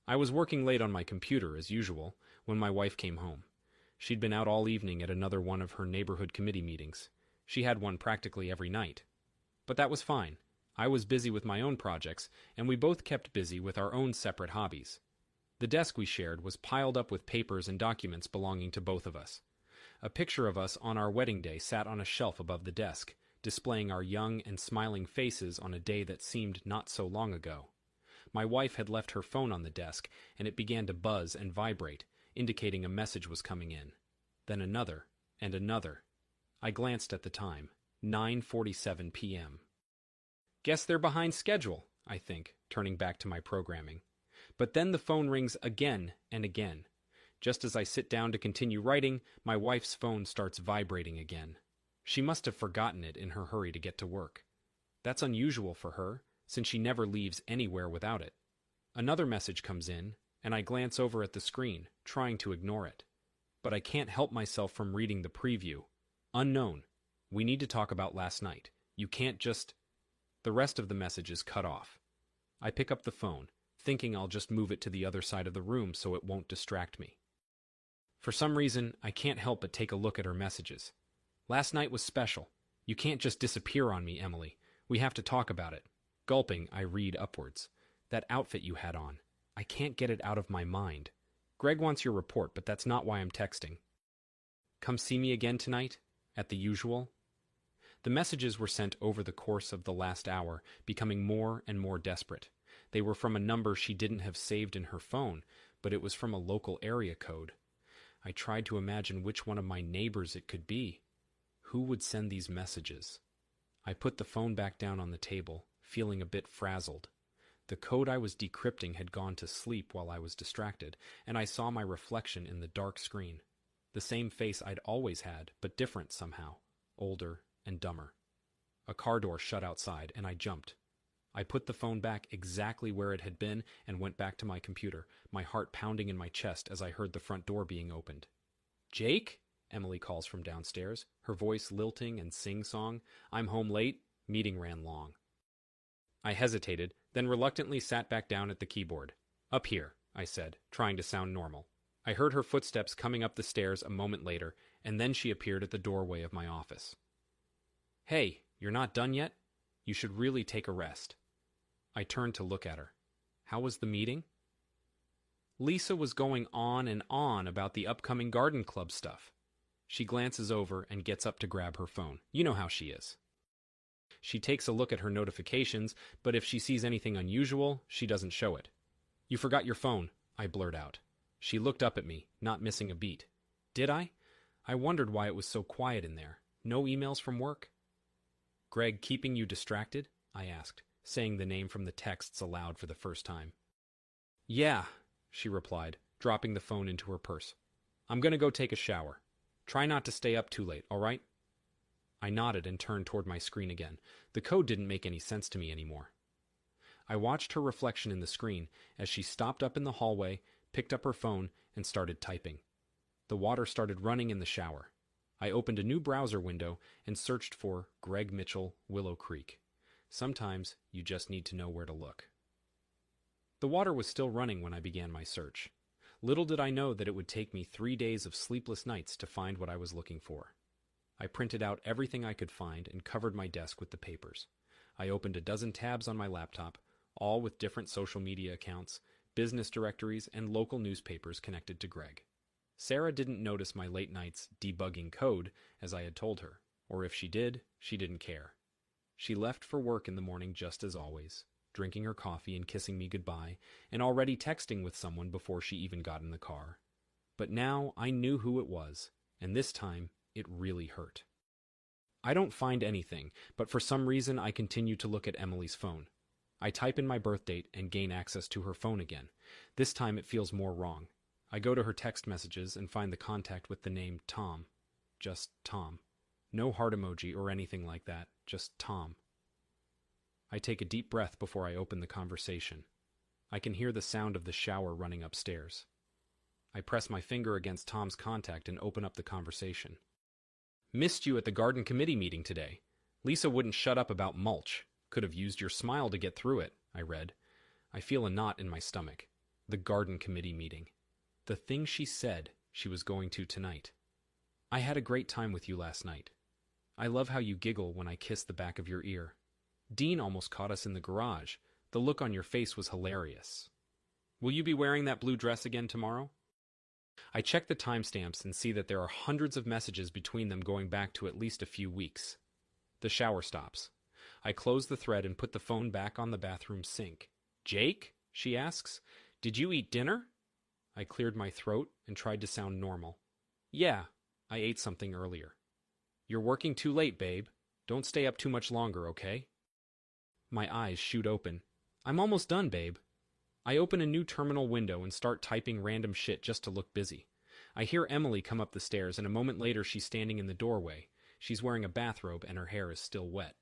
I was working late on my computer, as usual, when my wife came home. She'd been out all evening at another one of her neighborhood committee meetings. She had one practically every night. But that was fine. I was busy with my own projects, and we both kept busy with our own separate hobbies. The desk we shared was piled up with papers and documents belonging to both of us. A picture of us on our wedding day sat on a shelf above the desk, displaying our young and smiling faces on a day that seemed not so long ago. My wife had left her phone on the desk, and it began to buzz and vibrate, indicating a message was coming in. Then another, and another. I glanced at the time, 9:47 p.m. Guess they're behind schedule, I think, turning back to my programming. But then the phone rings again and again. Just as I sit down to continue writing, my wife's phone starts vibrating again. She must have forgotten it in her hurry to get to work. That's unusual for her, since she never leaves anywhere without it. Another message comes in, and I glance over at the screen, trying to ignore it. But I can't help myself from reading the preview. Unknown. We need to talk about last night. You can't just... The rest of the message is cut off. I pick up the phone, thinking I'll just move it to the other side of the room so it won't distract me. For some reason, I can't help but take a look at her messages. Last night was special. You can't just disappear on me, Emily. We have to talk about it. Gulping, I read upwards. That outfit you had on. I can't get it out of my mind. Greg wants your report, but that's not why I'm texting. Come see me again tonight? At the usual? The messages were sent over the course of the last hour, becoming more and more desperate. They were from a number she didn't have saved in her phone, but it was from a local area code. I tried to imagine which one of my neighbors it could be. Who would send these messages? I put the phone back down on the table, feeling a bit frazzled. The code I was decrypting had gone to sleep while I was distracted, and I saw my reflection in the dark screen. The same face I'd always had, but different somehow, older and dumber. A car door shut outside, and I jumped. I put the phone back exactly where it had been and went back to my computer, my heart pounding in my chest as I heard the front door being opened. "Jake?" Emily calls from downstairs, her voice lilting and sing-song. "I'm home late. Meeting ran long." I hesitated, then reluctantly sat back down at the keyboard. "Up here," I said, trying to sound normal. I heard her footsteps coming up the stairs a moment later, and then she appeared at the doorway of my office. "Hey, you're not done yet? You should really take a rest." I turned to look at her. How was the meeting? Lisa was going on and on about the upcoming garden club stuff. She glances over and gets up to grab her phone. You know how she is. She takes a look at her notifications, but if she sees anything unusual, she doesn't show it. "You forgot your phone," I blurt out. She looked up at me, not missing a beat. Did I? I wondered why it was so quiet in there. No emails from work? "Greg keeping you distracted?" I asked, saying the name from the texts aloud for the first time. "Yeah," she replied, dropping the phone into her purse. "I'm gonna go take a shower. Try not to stay up too late, all right?" I nodded and turned toward my screen again. The code didn't make any sense to me anymore. I watched her reflection in the screen as she stopped up in the hallway, picked up her phone, and started typing. The water started running in the shower. I opened a new browser window and searched for Greg Mitchell, Willow Creek. Sometimes you just need to know where to look. The water was still running when I began my search. Little did I know that it would take me 3 days of sleepless nights to find what I was looking for. I printed out everything I could find and covered my desk with the papers. I opened a dozen tabs on my laptop, all with different social media accounts, business directories, and local newspapers connected to Greg. Sarah didn't notice my late nights debugging code, as I had told her, or if she did, she didn't care. She left for work in the morning just as always, drinking her coffee and kissing me goodbye, and already texting with someone before she even got in the car. But now I knew who it was, and this time it really hurt. I don't find anything, but for some reason I continue to look at Emily's phone. I type in my birth date and gain access to her phone again. This time it feels more wrong. I go to her text messages and find the contact with the name Tom. Just Tom. No heart emoji or anything like that, just Tom. I take a deep breath before I open the conversation. I can hear the sound of the shower running upstairs. I press my finger against Tom's contact and open up the conversation. "Missed you at the garden committee meeting today. Lisa wouldn't shut up about mulch. Could have used your smile to get through it," I read. I feel a knot in my stomach. The garden committee meeting. The thing she said she was going to tonight. I had a great time with you last night. I love how you giggle when I kiss the back of your ear. Dean almost caught us in the garage. The look on your face was hilarious. Will you be wearing that blue dress again tomorrow? I check the timestamps and see that there are hundreds of messages between them going back to at least a few weeks. The shower stops. I close the thread and put the phone back on the bathroom sink. Jake? She asks. Did you eat dinner? I cleared my throat and tried to sound normal. Yeah, I ate something earlier. You're working too late, babe. Don't stay up too much longer, okay? My eyes shoot open. I'm almost done, babe. I open a new terminal window and start typing random shit just to look busy. I hear Emily come up the stairs, and a moment later she's standing in the doorway. She's wearing a bathrobe and her hair is still wet.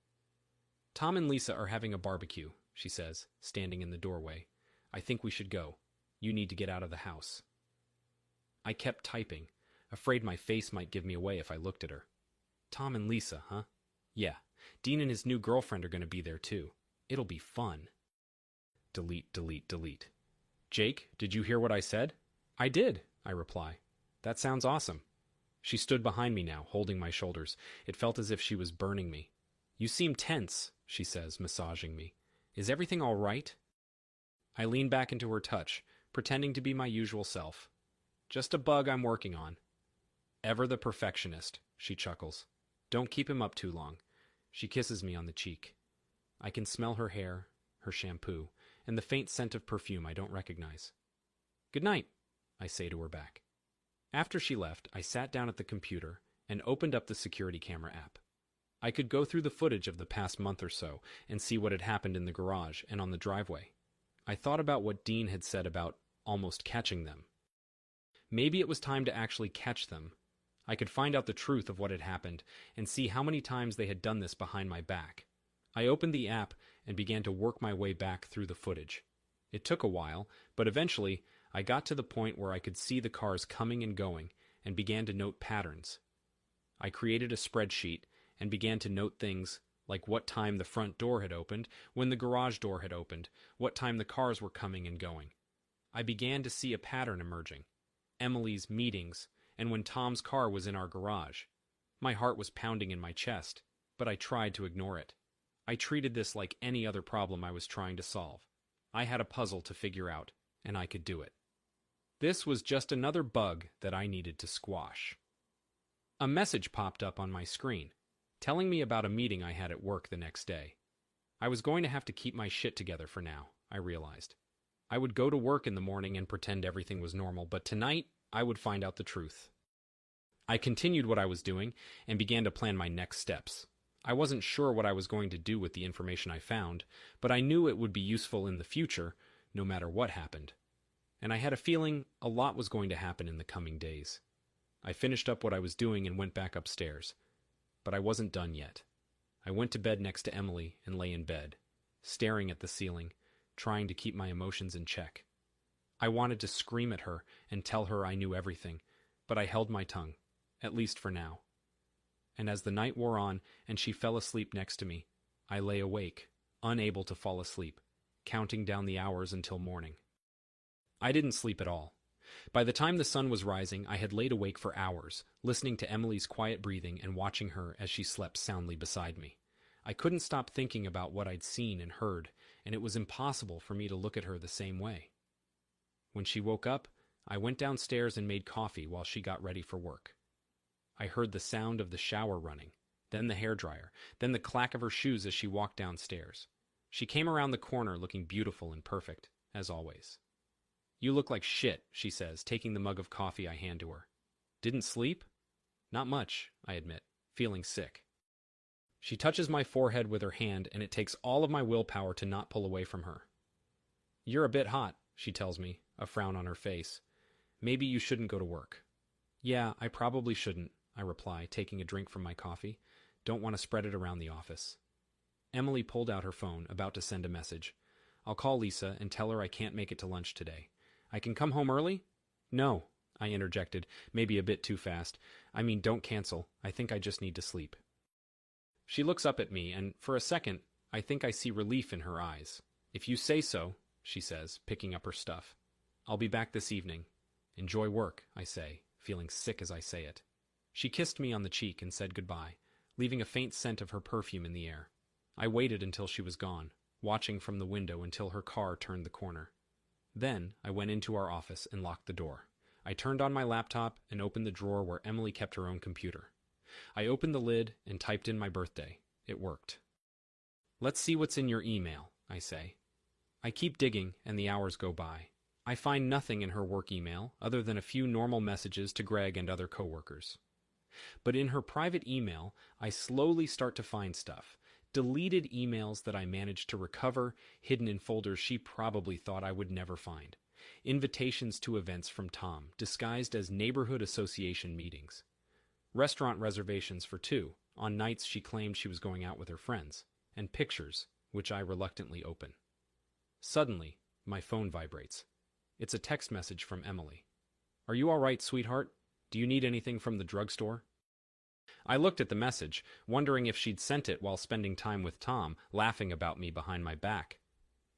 Tom and Lisa are having a barbecue, she says, standing in the doorway. I think we should go. You need to get out of the house. I kept typing, afraid my face might give me away if I looked at her. Tom and Lisa, huh? Yeah, Dean and his new girlfriend are going to be there too. It'll be fun. Delete, delete, delete. Jake, did you hear what I said? I did, I reply. That sounds awesome. She stood behind me now, holding my shoulders. It felt as if she was burning me. You seem tense, she says, massaging me. Is everything all right? I lean back into her touch, pretending to be my usual self. Just a bug I'm working on. Ever the perfectionist, she chuckles. Don't keep him up too long. She kisses me on the cheek. I can smell her hair, her shampoo, and the faint scent of perfume I don't recognize. Good night, I say to her back. After she left, I sat down at the computer and opened up the security camera app. I could go through the footage of the past month or so and see what had happened in the garage and on the driveway. I thought about what Dean had said about almost catching them. Maybe it was time to actually catch them. I could find out the truth of what had happened and see how many times they had done this behind my back. I opened the app and began to work my way back through the footage. It took a while, but eventually I got to the point where I could see the cars coming and going and began to note patterns. I created a spreadsheet and began to note things like what time the front door had opened, when the garage door had opened, what time the cars were coming and going. I began to see a pattern emerging. Emily's meetings, and when Tom's car was in our garage. My heart was pounding in my chest, but I tried to ignore it. I treated this like any other problem I was trying to solve. I had a puzzle to figure out, and I could do it. This was just another bug that I needed to squash. A message popped up on my screen, telling me about a meeting I had at work the next day. I was going to have to keep my shit together for now, I realized. I would go to work in the morning and pretend everything was normal, but tonight I would find out the truth. I continued what I was doing and began to plan my next steps. I wasn't sure what I was going to do with the information I found, but I knew it would be useful in the future, no matter what happened. And I had a feeling a lot was going to happen in the coming days. I finished up what I was doing and went back upstairs. But I wasn't done yet. I went to bed next to Emily and lay in bed, staring at the ceiling, trying to keep my emotions in check. I wanted to scream at her and tell her I knew everything, but I held my tongue, at least for now. And as the night wore on and she fell asleep next to me, I lay awake, unable to fall asleep, counting down the hours until morning. I didn't sleep at all. By the time the sun was rising, I had laid awake for hours, listening to Emily's quiet breathing and watching her as she slept soundly beside me. I couldn't stop thinking about what I'd seen and heard, and it was impossible for me to look at her the same way. When she woke up, I went downstairs and made coffee while she got ready for work. I heard the sound of the shower running, then the hairdryer, then the clack of her shoes as she walked downstairs. She came around the corner looking beautiful and perfect, as always. You look like shit, she says, taking the mug of coffee I hand to her. Didn't sleep? Not much, I admit, feeling sick. She touches my forehead with her hand, and it takes all of my willpower to not pull away from her. You're a bit hot, she tells me, a frown on her face. Maybe you shouldn't go to work. Yeah, I probably shouldn't, I reply, taking a drink from my coffee. Don't want to spread it around the office. Emily pulled out her phone, about to send a message. I'll call Lisa and tell her I can't make it to lunch today. I can come home early? No, I interjected, maybe a bit too fast. I mean, don't cancel. I think I just need to sleep. She looks up at me, and for a second, I think I see relief in her eyes. If you say so, she says, picking up her stuff. I'll be back this evening. Enjoy work, I say, feeling sick as I say it. She kissed me on the cheek and said goodbye, leaving a faint scent of her perfume in the air. I waited until she was gone, watching from the window until her car turned the corner. Then I went into our office and locked the door. I turned on my laptop and opened the drawer where Emily kept her own computer. I opened the lid and typed in my birthday. It worked. Let's see what's in your email, I say. I keep digging and the hours go by. I find nothing in her work email other than a few normal messages to Greg and other coworkers. But in her private email, I slowly start to find stuff. Deleted emails that I managed to recover, hidden in folders she probably thought I would never find. Invitations to events from Tom, disguised as neighborhood association meetings. Restaurant reservations for 2, on nights she claimed she was going out with her friends. And pictures, which I reluctantly open. Suddenly, my phone vibrates. It's a text message from Emily. Are you all right, sweetheart? Do you need anything from the drugstore? I looked at the message, wondering if she'd sent it while spending time with Tom, laughing about me behind my back.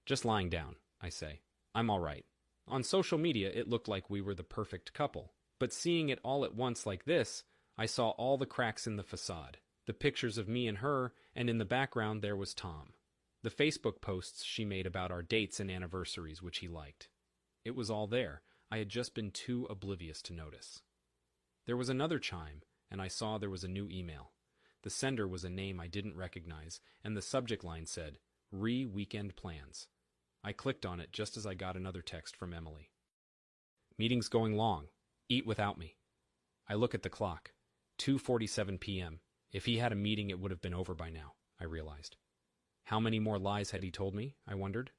Just lying down, I say. I'm all right. On social media, it looked like we were the perfect couple. But seeing it all at once like this, I saw all the cracks in the facade. The pictures of me and her, and in the background there was Tom. The Facebook posts she made about our dates and anniversaries, which he liked. It was all there. I had just been too oblivious to notice. There was another chime, and I saw there was a new email. The sender was a name I didn't recognize, and the subject line said, Weekend Plans. I clicked on it just as I got another text from Emily. Meeting's going long. Eat without me. I look at the clock. 2:47 p.m. If he had a meeting, it would have been over by now, I realized. How many more lies had he told me, I wondered.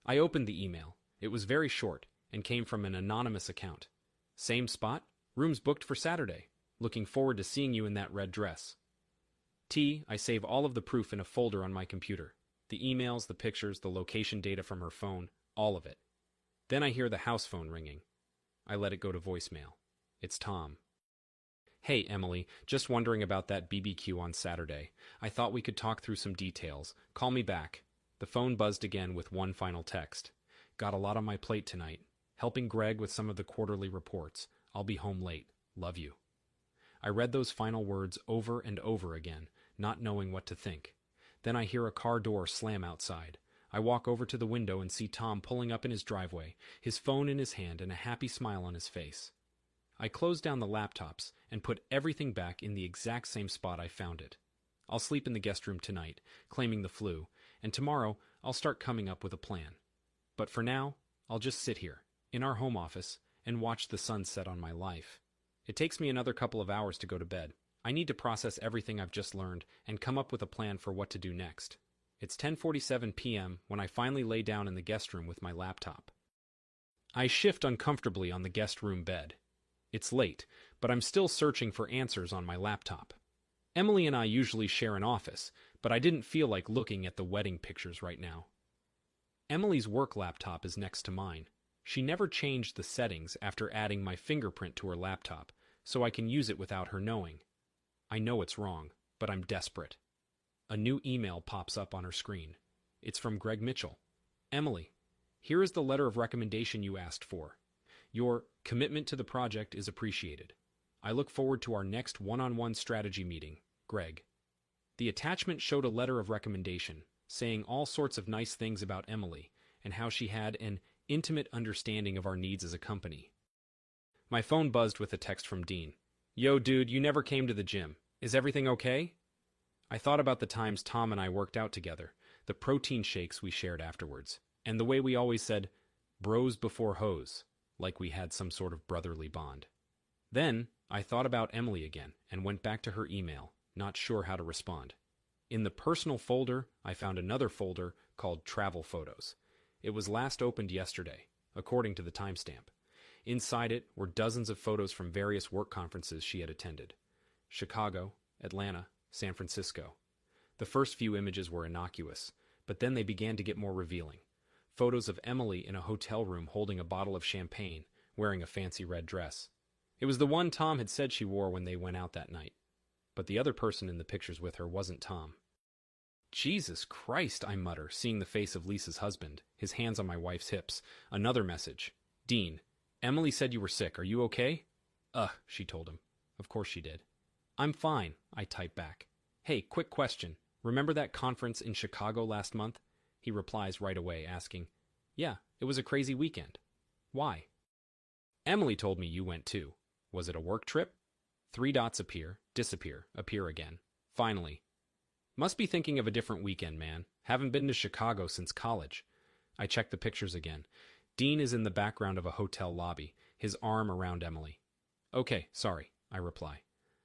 I opened the email. It was very short and came from an anonymous account. Same spot, rooms booked for Saturday. Looking forward to seeing you in that red dress. I save all of the proof in a folder on my computer. The emails, the pictures, the location data from her phone, all of it. Then I hear the house phone ringing. I let it go to voicemail. It's Tom. Hey, Emily, just wondering about that BBQ on Saturday. I thought we could talk through some details. Call me back. The phone buzzed again with one final text. Got a lot on my plate tonight. Helping Greg with some of the quarterly reports. I'll be home late. Love you. I read those final words over and over again, not knowing what to think. Then I hear a car door slam outside. I walk over to the window and see Tom pulling up in his driveway, his phone in his hand and a happy smile on his face. I close down the laptops and put everything back in the exact same spot I found it. I'll sleep in the guest room tonight, claiming the flu, and tomorrow I'll start coming up with a plan. But for now, I'll just sit here, in our home office, and watch the sun set on my life. It takes me another couple of hours to go to bed. I need to process everything I've just learned and come up with a plan for what to do next. It's 10:47 p.m. when I finally lay down in the guest room with my laptop. I shift uncomfortably on the guest room bed. It's late, but I'm still searching for answers on my laptop. Emily and I usually share an office, but I didn't feel like looking at the wedding pictures right now. Emily's work laptop is next to mine. She never changed the settings after adding my fingerprint to her laptop, so I can use it without her knowing. I know it's wrong, but I'm desperate. A new email pops up on her screen. It's from Greg Mitchell. Emily, here is the letter of recommendation you asked for. Your commitment to the project is appreciated. I look forward to our next one-on-one strategy meeting, Greg. The attachment showed a letter of recommendation, saying all sorts of nice things about Emily and how she had an intimate understanding of our needs as a company. My phone buzzed with a text from Dean. Yo, dude, you never came to the gym. Is everything okay? I thought about the times Tom and I worked out together, the protein shakes we shared afterwards, and the way we always said, bros before hoes, like we had some sort of brotherly bond. Then I thought about Emily again and went back to her email, not sure how to respond. In the personal folder, I found another folder called Travel Photos. It was last opened yesterday, according to the timestamp. Inside it were dozens of photos from various work conferences she had attended. Chicago, Atlanta, San Francisco. The first few images were innocuous, but then they began to get more revealing. Photos of Emily in a hotel room holding a bottle of champagne, wearing a fancy red dress. It was the one Tom had said she wore when they went out that night. But the other person in the pictures with her wasn't Tom. Jesus Christ, I mutter, seeing the face of Lisa's husband, his hands on my wife's hips. Another message. Dean, Emily said you were sick. Are you okay? She told him. Of course she did. I'm fine, I typed back. Hey, quick question. Remember that conference in Chicago last month? He replies right away, asking, Yeah, it was a crazy weekend. Why? Emily told me you went too. Was it a work trip? 3 dots appear, disappear, appear again. Finally. Must be thinking of a different weekend, man. Haven't been to Chicago since college. I check the pictures again. Dean is in the background of a hotel lobby, his arm around Emily. Okay, sorry, I reply.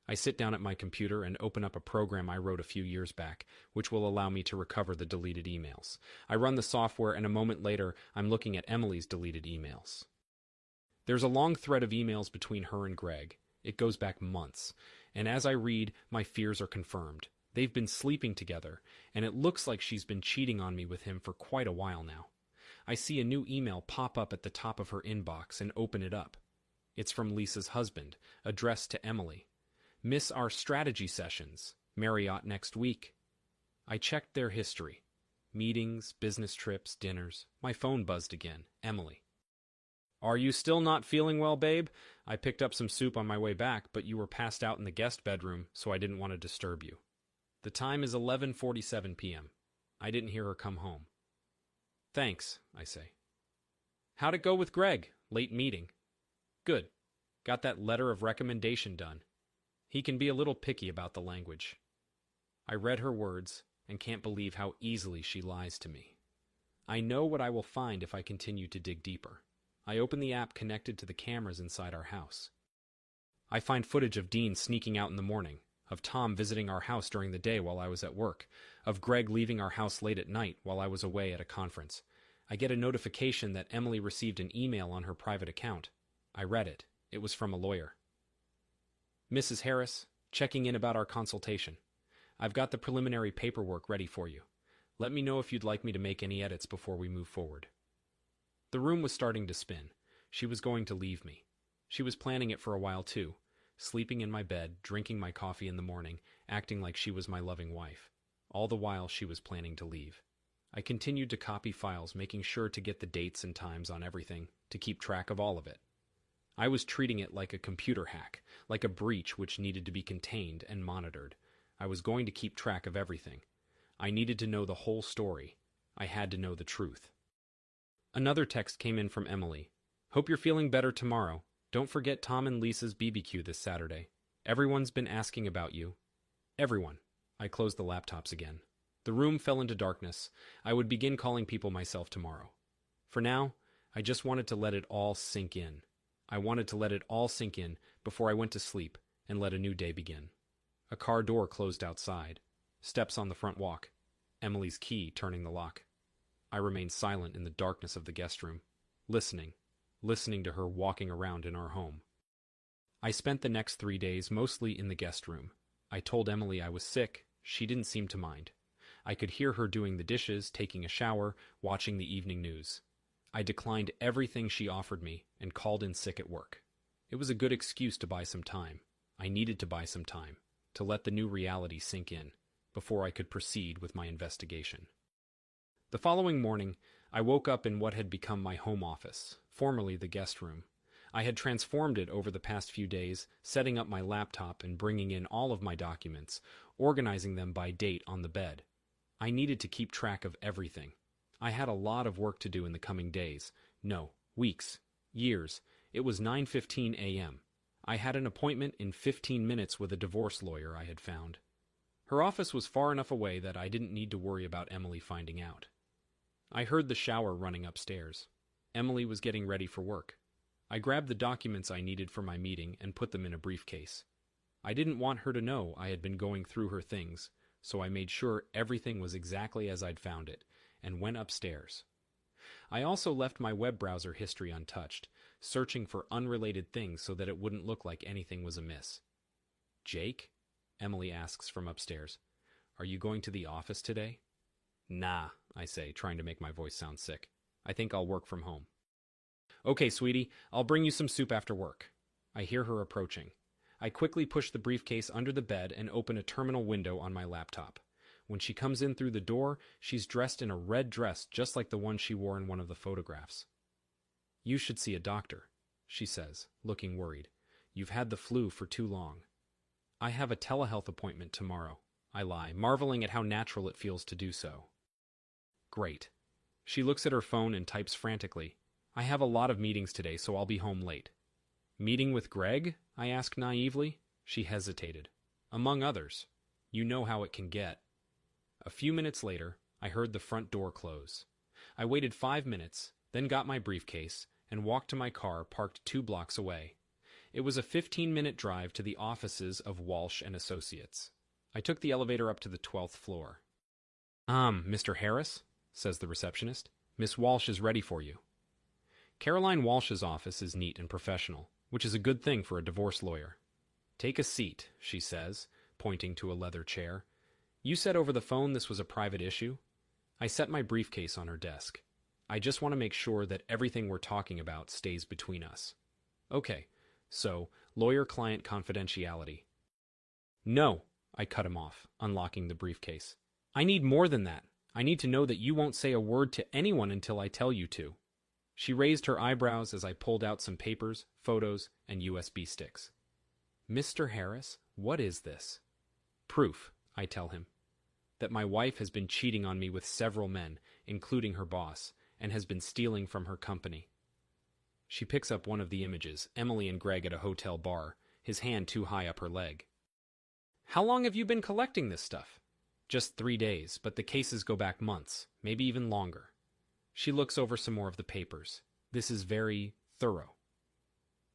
I sit down at my computer and open up a program I wrote a few years back, which will allow me to recover the deleted emails. I run the software, and a moment later, I'm looking at Emily's deleted emails. There's a long thread of emails between her and Greg. It goes back months, and as I read, my fears are confirmed. They've been sleeping together, and it looks like she's been cheating on me with him for quite a while now. I see a new email pop up at the top of her inbox and open it up. It's from Lisa's husband, addressed to Emily. Miss our strategy sessions. Marriott next week. I checked their history. Meetings, business trips, dinners. My phone buzzed again. Emily. Are you still not feeling well, babe? I picked up some soup on my way back, but you were passed out in the guest bedroom, so I didn't want to disturb you. The time is 11:47 p.m. I didn't hear her come home. Thanks, I say. How'd it go with Greg? Late meeting. Good. Got that letter of recommendation done. He can be a little picky about the language. I read her words and can't believe how easily she lies to me. I know what I will find if I continue to dig deeper. I open the app connected to the cameras inside our house. I find footage of Dean sneaking out in the morning, of Tom visiting our house during the day while I was at work, of Greg leaving our house late at night while I was away at a conference. I get a notification that Emily received an email on her private account. I read it. It was from a lawyer. Mrs. Harris, checking in about our consultation. I've got the preliminary paperwork ready for you. Let me know if you'd like me to make any edits before we move forward. The room was starting to spin. She was going to leave me. She was planning it for a while too, sleeping in my bed, drinking my coffee in the morning, acting like she was my loving wife. All the while she was planning to leave. I continued to copy files, making sure to get the dates and times on everything, to keep track of all of it. I was treating it like a computer hack, like a breach which needed to be contained and monitored. I was going to keep track of everything. I needed to know the whole story. I had to know the truth. Another text came in from Emily. Hope you're feeling better tomorrow. Don't forget Tom and Lisa's BBQ this Saturday. Everyone's been asking about you. Everyone. I closed the laptops again. The room fell into darkness. I would begin calling people myself tomorrow. For now, I just wanted to let it all sink in. I wanted to let it all sink in before I went to sleep and let a new day begin. A car door closed outside. Steps on the front walk. Emily's key turning the lock. I remained silent in the darkness of the guest room, listening to her walking around in our home. I spent the next 3 days mostly in the guest room. I told Emily I was sick. She didn't seem to mind. I could hear her doing the dishes, taking a shower, watching the evening news. I declined everything she offered me and called in sick at work. It was a good excuse to buy some time. I needed to buy some time, to let the new reality sink in, before I could proceed with my investigation. The following morning, I woke up in what had become my home office, formerly the guest room. I had transformed it over the past few days, setting up my laptop and bringing in all of my documents, organizing them by date on the bed. I needed to keep track of everything. I had a lot of work to do in the coming days. No, weeks, years. It was 9:15 a.m. I had an appointment in 15 minutes with a divorce lawyer I had found. Her office was far enough away that I didn't need to worry about Emily finding out. I heard the shower running upstairs. Emily was getting ready for work. I grabbed the documents I needed for my meeting and put them in a briefcase. I didn't want her to know I had been going through her things, so I made sure everything was exactly as I'd found it, and went upstairs. I also left my web browser history untouched, searching for unrelated things so that it wouldn't look like anything was amiss. Jake? Emily asks from upstairs. Are you going to the office today? Nah, I say, trying to make my voice sound sick. I think I'll work from home. Okay, sweetie, I'll bring you some soup after work. I hear her approaching. I quickly push the briefcase under the bed and open a terminal window on my laptop. When she comes in through the door, she's dressed in a red dress just like the one she wore in one of the photographs. You should see a doctor, she says, looking worried. You've had the flu for too long. I have a telehealth appointment tomorrow, I lie, marveling at how natural it feels to do so. Great. She looks at her phone and types frantically. I have a lot of meetings today, so I'll be home late. Meeting with Greg? I asked naively. She hesitated. Among others. You know how it can get. A few minutes later, I heard the front door close. I waited 5 minutes, then got my briefcase and walked to my car parked 2 blocks away. It was a 15-minute drive to the offices of Walsh and Associates. I took the elevator up to the 12th floor. Mr. Harris, says the receptionist. Miss Walsh is ready for you. Caroline Walsh's office is neat and professional, which is a good thing for a divorce lawyer. Take a seat, she says, pointing to a leather chair. You said over the phone this was a private issue? I set my briefcase on her desk. I just want to make sure that everything we're talking about stays between us. Okay, so, lawyer-client confidentiality. No, I cut him off, unlocking the briefcase. I need more than that. I need to know that you won't say a word to anyone until I tell you to. She raised her eyebrows as I pulled out some papers, photos, and USB sticks. Mr. Harris, what is this? Proof, I tell him, that my wife has been cheating on me with several men, including her boss, and has been stealing from her company. She picks up one of the images, Emily and Greg at a hotel bar, his hand too high up her leg. How long have you been collecting this stuff? Just 3 days, but the cases go back months, maybe even longer. She looks over some more of the papers. This is very thorough.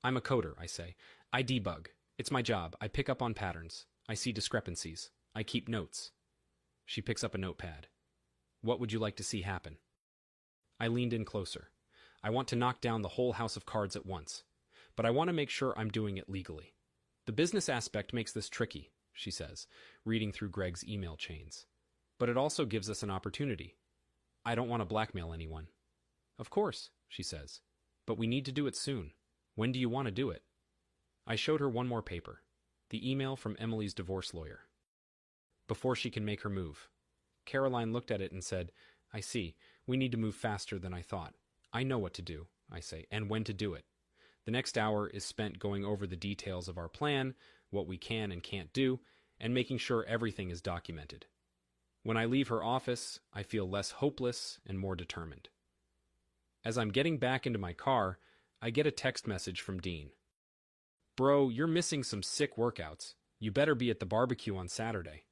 I'm a coder, I say. I debug. It's my job. I pick up on patterns. I see discrepancies. I keep notes. She picks up a notepad. What would you like to see happen? I leaned in closer. I want to knock down the whole house of cards at once, but I want to make sure I'm doing it legally. The business aspect makes this tricky, she says, reading through Greg's email chains. But it also gives us an opportunity. I don't want to blackmail anyone. Of course, she says, but we need to do it soon. When do you want to do it? I showed her one more paper, the email from Emily's divorce lawyer. Before she can make her move, Caroline looked at it and said, I see, we need to move faster than I thought. I know what to do, I say, and when to do it. The next hour is spent going over the details of our plan, what we can and can't do, and making sure everything is documented. When I leave her office, I feel less hopeless and more determined. As I'm getting back into my car, I get a text message from Dean. Bro, you're missing some sick workouts. You better be at the barbecue on Saturday.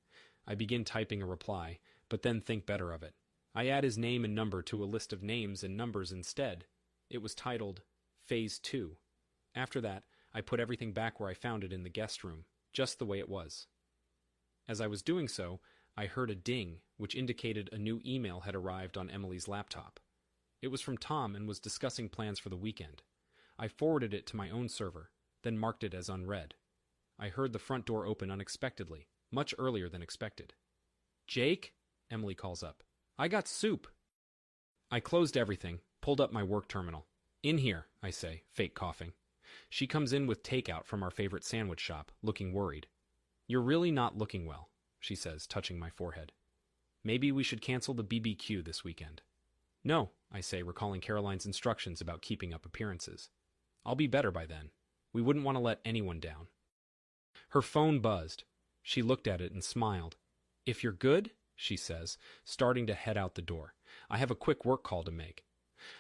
I begin typing a reply, but then think better of it. I add his name and number to a list of names and numbers instead. It was titled Phase 2. After that, I put everything back where I found it in the guest room, just the way it was. As I was doing so, I heard a ding, which indicated a new email had arrived on Emily's laptop. It was from Tom and was discussing plans for the weekend. I forwarded it to my own server, then marked it as unread. I heard the front door open unexpectedly, much earlier than expected. Jake? Emily calls up. I got soup. I closed everything, pulled up my work terminal. In here, I say, fake coughing. She comes in with takeout from our favorite sandwich shop, looking worried. You're really not looking well, she says, touching my forehead. Maybe we should cancel the BBQ this weekend. No, I say, recalling Caroline's instructions about keeping up appearances. I'll be better by then. We wouldn't want to let anyone down. Her phone buzzed. She looked at it and smiled. If you're good, she says, starting to head out the door. I have a quick work call to make.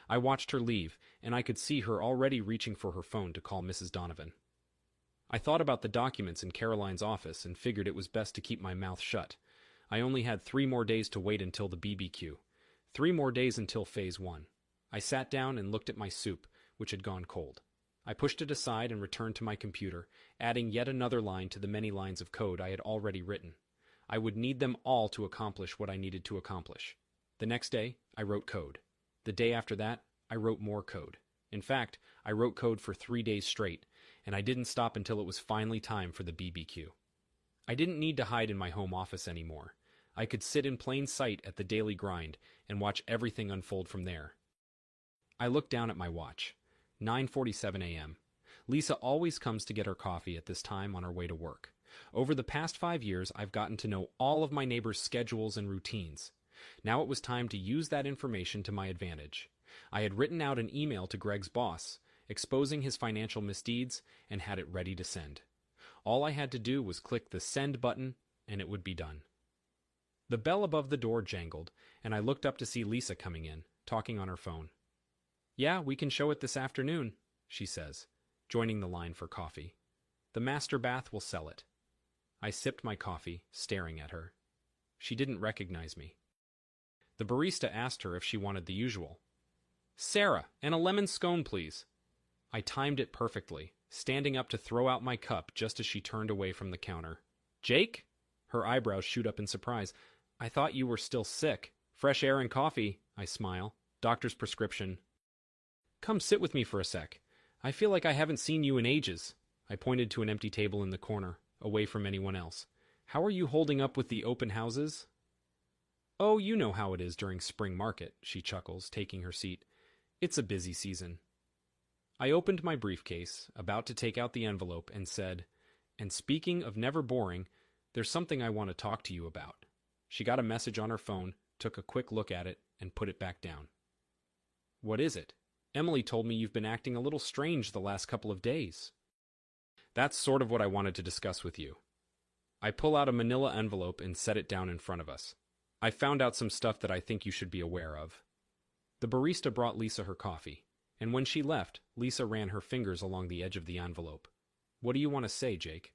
I watched her leave, and I could see her already reaching for her phone to call Mrs. Donovan. I thought about the documents in Caroline's office and figured it was best to keep my mouth shut. I only had 3 more days to wait until the BBQ. 3 more days until Phase 1. I sat down and looked at my soup, which had gone cold. I pushed it aside and returned to my computer, adding yet another line to the many lines of code I had already written. I would need them all to accomplish what I needed to accomplish. The next day, I wrote code. The day after that, I wrote more code. In fact, I wrote code for 3 days straight, and I didn't stop until it was finally time for the BBQ. I didn't need to hide in my home office anymore. I could sit in plain sight at the daily grind and watch everything unfold from there. I looked down at my watch. 9:47 a.m. Lisa always comes to get her coffee at this time on her way to work. Over the past 5 years, I've gotten to know all of my neighbors' schedules and routines. Now it was time to use that information to my advantage. I had written out an email to Greg's boss, exposing his financial misdeeds, and had it ready to send. All I had to do was click the send button, and it would be done. The bell above the door jangled, and I looked up to see Lisa coming in, talking on her phone. "Yeah, we can show it this afternoon," she says, joining the line for coffee. "The master bath will sell it." I sipped my coffee, staring at her. She didn't recognize me. The barista asked her if she wanted the usual. "Sarah, and a lemon scone, please." I timed it perfectly, standing up to throw out my cup just as she turned away from the counter. "Jake?" Her eyebrows shoot up in surprise. "I thought you were still sick." "Fresh air and coffee," I smile. "Doctor's prescription." "Come sit with me for a sec. I feel like I haven't seen you in ages." I pointed to an empty table in the corner, away from anyone else. "How are you holding up with the open houses?" "Oh, you know how it is during spring market," she chuckles, taking her seat. "It's a busy season." I opened my briefcase, about to take out the envelope, and said, "And speaking of never boring, there's something I want to talk to you about." She got a message on her phone, took a quick look at it, and put it back down. "What is it? Emily told me you've been acting a little strange the last couple of days." "That's sort of what I wanted to discuss with you." I pull out a manila envelope and set it down in front of us. "I found out some stuff that I think you should be aware of." The barista brought Lisa her coffee, and when she left, Lisa ran her fingers along the edge of the envelope. "What do you want to say, Jake?"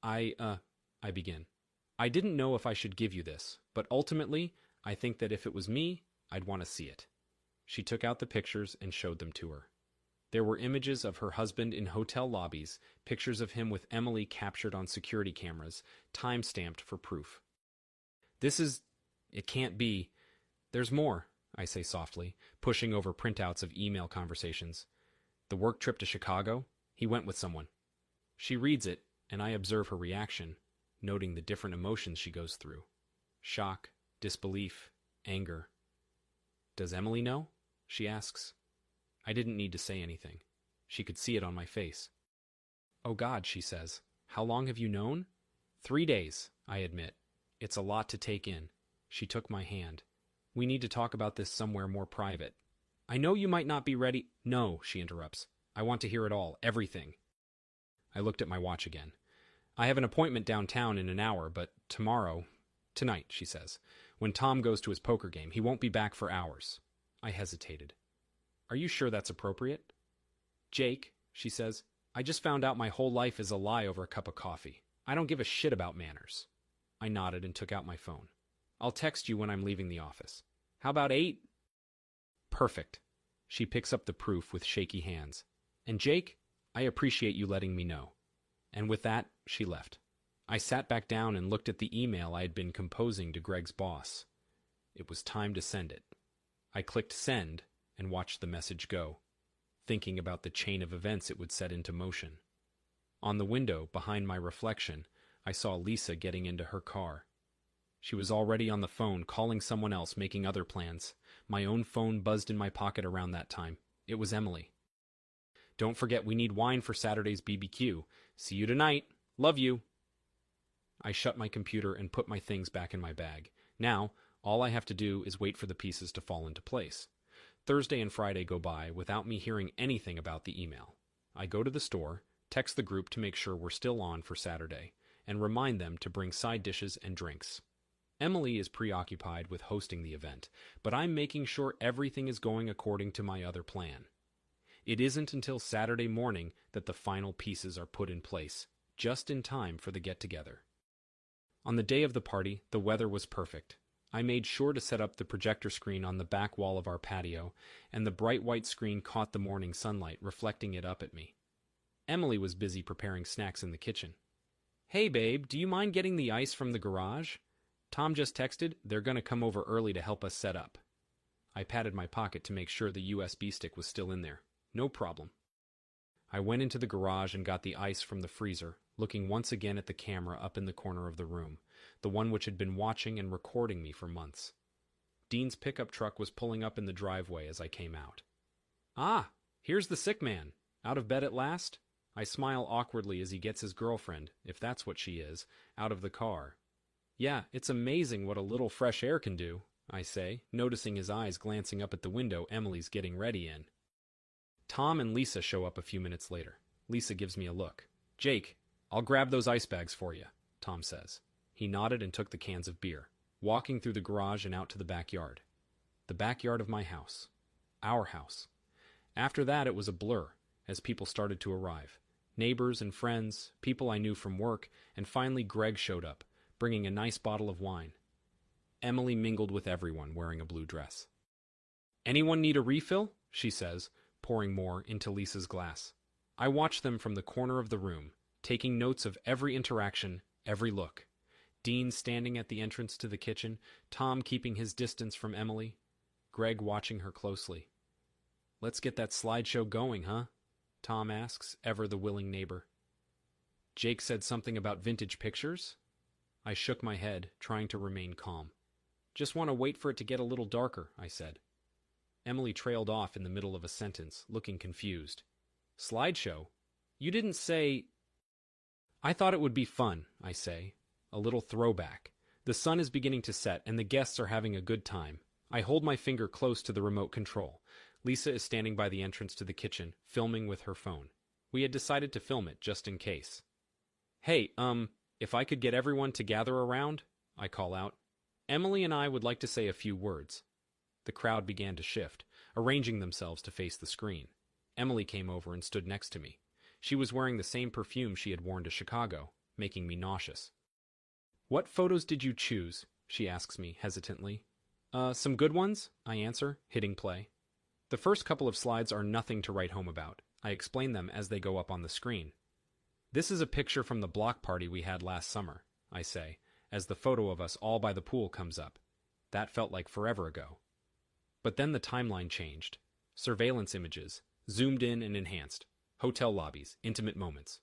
I begin. "I didn't know if I should give you this, but ultimately, I think that if it was me, I'd want to see it." She took out the pictures and showed them to her. There were images of her husband in hotel lobbies, pictures of him with Emily captured on security cameras, time-stamped for proof. It can't be. There's more," I say softly, pushing over printouts of email conversations. "The work trip to Chicago? He went with someone." She reads it, and I observe her reaction, noting the different emotions she goes through. Shock, disbelief, anger. "Does Emily know?" she asks. I didn't need to say anything. She could see it on my face. "Oh God," she says. "How long have you known?" 3 days, I admit. It's a lot to take in. She took my hand. "We need to talk about this somewhere more private." "I know you might not be ready." "No," she interrupts. "I want to hear it all, everything." I looked at my watch again. "I have an appointment downtown in an hour, but tonight," she says. "When Tom goes to his poker game, he won't be back for hours." I hesitated. "Are you sure that's appropriate?" "Jake," she says, "I just found out my whole life is a lie over a cup of coffee. I don't give a shit about manners." I nodded and took out my phone. "I'll text you when I'm leaving the office." "How about 8?" "Perfect." She picks up the proof with shaky hands. "And Jake, I appreciate you letting me know." And with that, she left. I sat back down and looked at the email I had been composing to Greg's boss. It was time to send it. I clicked send and watched the message go, thinking about the chain of events it would set into motion. On the window, behind my reflection, I saw Lisa getting into her car. She was already on the phone, calling someone else, making other plans. My own phone buzzed in my pocket around that time. It was Emily. "Don't forget we need wine for Saturday's BBQ. See you tonight. Love you." I shut my computer and put my things back in my bag. Now, all I have to do is wait for the pieces to fall into place. Thursday and Friday go by without me hearing anything about the email. I go to the store, text the group to make sure we're still on for Saturday, and remind them to bring side dishes and drinks. Emily is preoccupied with hosting the event, but I'm making sure everything is going according to my other plan. It isn't until Saturday morning that the final pieces are put in place, just in time for the get-together. On the day of the party, the weather was perfect. I made sure to set up the projector screen on the back wall of our patio, and the bright white screen caught the morning sunlight, reflecting it up at me. Emily was busy preparing snacks in the kitchen. "Hey, babe, do you mind getting the ice from the garage? Tom just texted they're going to come over early to help us set up." I patted my pocket to make sure the USB stick was still in there. "No problem." I went into the garage and got the ice from the freezer, looking once again at the camera up in the corner of the room, the one which had been watching and recording me for months. Dean's pickup truck was pulling up in the driveway as I came out. "Ah, here's the sick man. Out of bed at last?" I smile awkwardly as he gets his girlfriend, if that's what she is, out of the car. "Yeah, it's amazing what a little fresh air can do," I say, noticing his eyes glancing up at the window Emily's getting ready in. Tom and Lisa show up a few minutes later. Lisa gives me a look. "Jake, I'll grab those ice bags for you," Tom says. He nodded and took the cans of beer, walking through the garage and out to the backyard. The backyard of my house. Our house. After that, it was a blur, as people started to arrive. Neighbors and friends, people I knew from work, and finally Greg showed up, bringing a nice bottle of wine. Emily mingled with everyone, wearing a blue dress. "Anyone need a refill?" she says, pouring more into Lisa's glass. I watch them from the corner of the room, taking notes of every interaction, every look. Dean standing at the entrance to the kitchen, Tom keeping his distance from Emily, Greg watching her closely. "Let's get that slideshow going, huh?" Tom asks, ever the willing neighbor. "Jake said something about vintage pictures?" I shook my head, trying to remain calm. "Just want to wait for it to get a little darker," I said. Emily trailed off in the middle of a sentence, looking confused. "Slideshow? You didn't say—" "I thought it would be fun," I say. A little throwback. The sun is beginning to set, and the guests are having a good time. I hold my finger close to the remote control. Lisa is standing by the entrance to the kitchen, filming with her phone. We had decided to film it, just in case. "Hey, if I could get everyone to gather around," I call out. "Emily and I would like to say a few words." The crowd began to shift, arranging themselves to face the screen. Emily came over and stood next to me. She was wearing the same perfume she had worn to Chicago, making me nauseous. "What photos did you choose?" she asks me hesitantly. Some good ones," I answer, hitting play. The first couple of slides are nothing to write home about. I explain them as they go up on the screen. "This is a picture from the block party we had last summer," I say, as the photo of us all by the pool comes up. That felt like forever ago. But then the timeline changed. Surveillance images, zoomed in and enhanced. Hotel lobbies, intimate moments.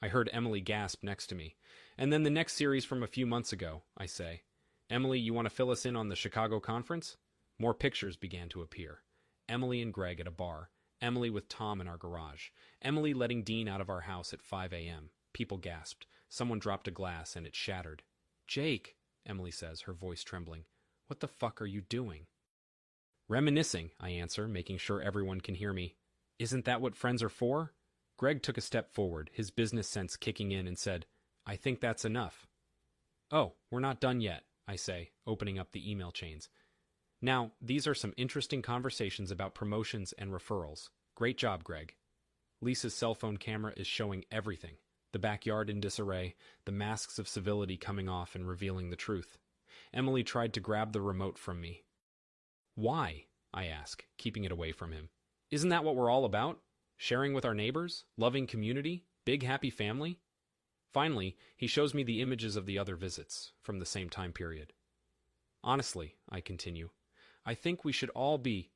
I heard Emily gasp next to me. "And then the next series from a few months ago," I say. "Emily, you want to fill us in on the Chicago conference?" More pictures began to appear. Emily and Greg at a bar. Emily with Tom in our garage. Emily letting Dean out of our house at 5 a.m. People gasped. Someone dropped a glass and it shattered. "Jake," Emily says, her voice trembling. "What the fuck are you doing?" "Reminiscing," I answer, making sure everyone can hear me. "Isn't that what friends are for?" Greg took a step forward, his business sense kicking in, and said, "I think that's enough." "Oh, we're not done yet," I say, opening up the email chains. "Now, these are some interesting conversations about promotions and referrals. Great job, Greg." Lisa's cell phone camera is showing everything. The backyard in disarray, the masks of civility coming off and revealing the truth. Emily tried to grab the remote from me. "Why?" I ask, keeping it away from him. "Isn't that what we're all about? Sharing with our neighbors? Loving community? Big happy family?" Finally, he shows me the images of the other visits, from the same time period. "Honestly," I continue, "I think we should all be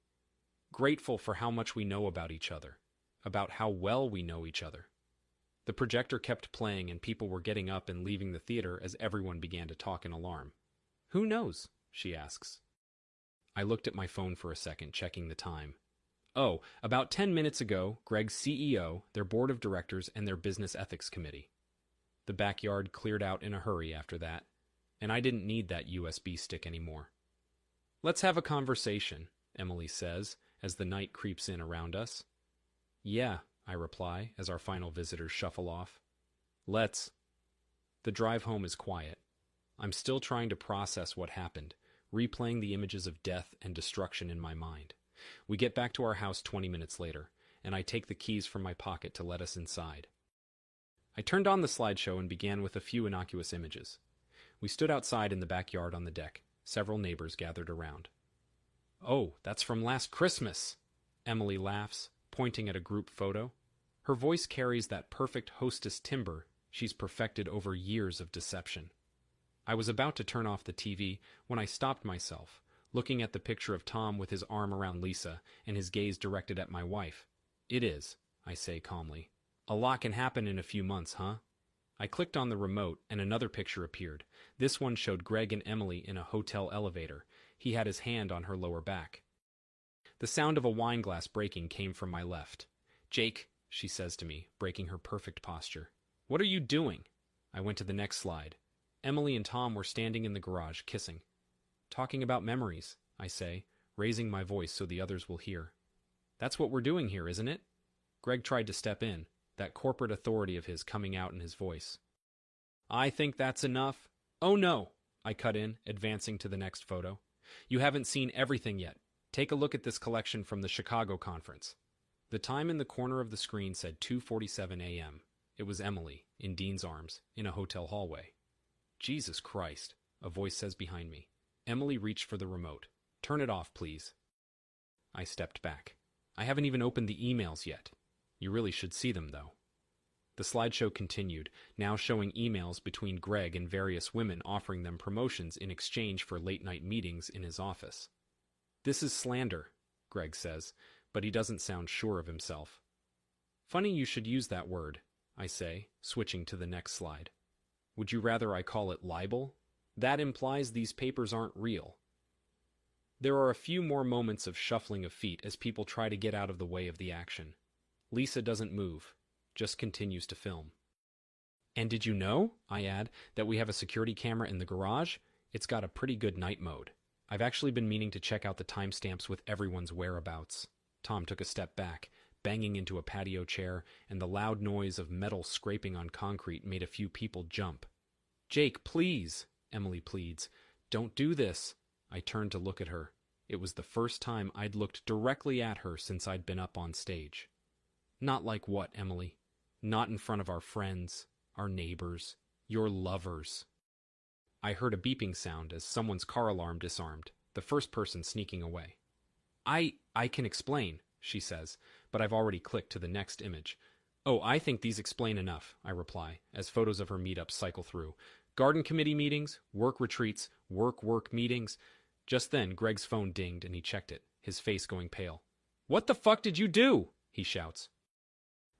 grateful for how much we know about each other, about how well we know each other." The projector kept playing and people were getting up and leaving the theater as everyone began to talk in alarm. "Who knows?" she asks. I looked at my phone for a second, checking the time. "Oh, about 10 minutes ago, Greg's CEO, their board of directors, and their business ethics committee." The backyard cleared out in a hurry after that, and I didn't need that USB stick anymore. "Let's have a conversation," Emily says, as the night creeps in around us. "Yeah," I reply, as our final visitors shuffle off. "Let's." The drive home is quiet. I'm still trying to process what happened, replaying the images of death and destruction in my mind. We get back to our house 20 minutes later, and I take the keys from my pocket to let us inside. I turned on the slideshow and began with a few innocuous images. We stood outside in the backyard on the deck. Several neighbors gathered around. "Oh, that's from last Christmas!" Emily laughs, pointing at a group photo. Her voice carries that perfect hostess timbre she's perfected over years of deception. I was about to turn off the TV when I stopped myself, looking at the picture of Tom with his arm around Lisa and his gaze directed at my wife. "It is," I say calmly. "A lot can happen in a few months, huh?" I clicked on the remote and another picture appeared. This one showed Greg and Emily in a hotel elevator. He had his hand on her lower back. The sound of a wine glass breaking came from my left. "Jake," she says to me, breaking her perfect posture. "What are you doing?" I went to the next slide. Emily and Tom were standing in the garage, kissing. talking about memories, I say, raising my voice so the others will hear. That's what we're doing here, isn't it? Greg tried to step in, that corporate authority of his coming out in his voice. I think that's enough. Oh no, I cut in, advancing to the next photo. You haven't seen everything yet. Take a look at this collection from the Chicago conference. The time in the corner of the screen said 2:47 a.m. It was Emily, in Dean's arms, in a hotel hallway. Jesus Christ, a voice says behind me. Emily reached for the remote. Turn it off, please. I stepped back. I haven't even opened the emails yet. You really should see them, though. The slideshow continued, now showing emails between Greg and various women offering them promotions in exchange for late-night meetings in his office. This is slander, Greg says, but he doesn't sound sure of himself. Funny you should use that word, I say, switching to the next slide. Would you rather I call it libel? That implies these papers aren't real. There are a few more moments of shuffling of feet as people try to get out of the way of the action. Lisa doesn't move, just continues to film. And did you know, I add, that we have a security camera in the garage? It's got a pretty good night mode. I've actually been meaning to check out the timestamps with everyone's whereabouts. Tom took a step back, banging into a patio chair, and the loud noise of metal scraping on concrete made a few people jump. Jake, please, Emily pleads. Don't do this. I turned to look at her. It was the first time I'd looked directly at her since I'd been up on stage. Not like what, Emily? Not in front of our friends, our neighbors, your lovers. I heard a beeping sound as someone's car alarm disarmed, the first person sneaking away. I can explain, she says, but I've already clicked to the next image. Oh, I think these explain enough, I reply, as photos of her meetups cycle through. Garden committee meetings, work retreats, work meetings. Just then, Greg's phone dinged and he checked it, his face going pale. What the fuck did you do? He shouts.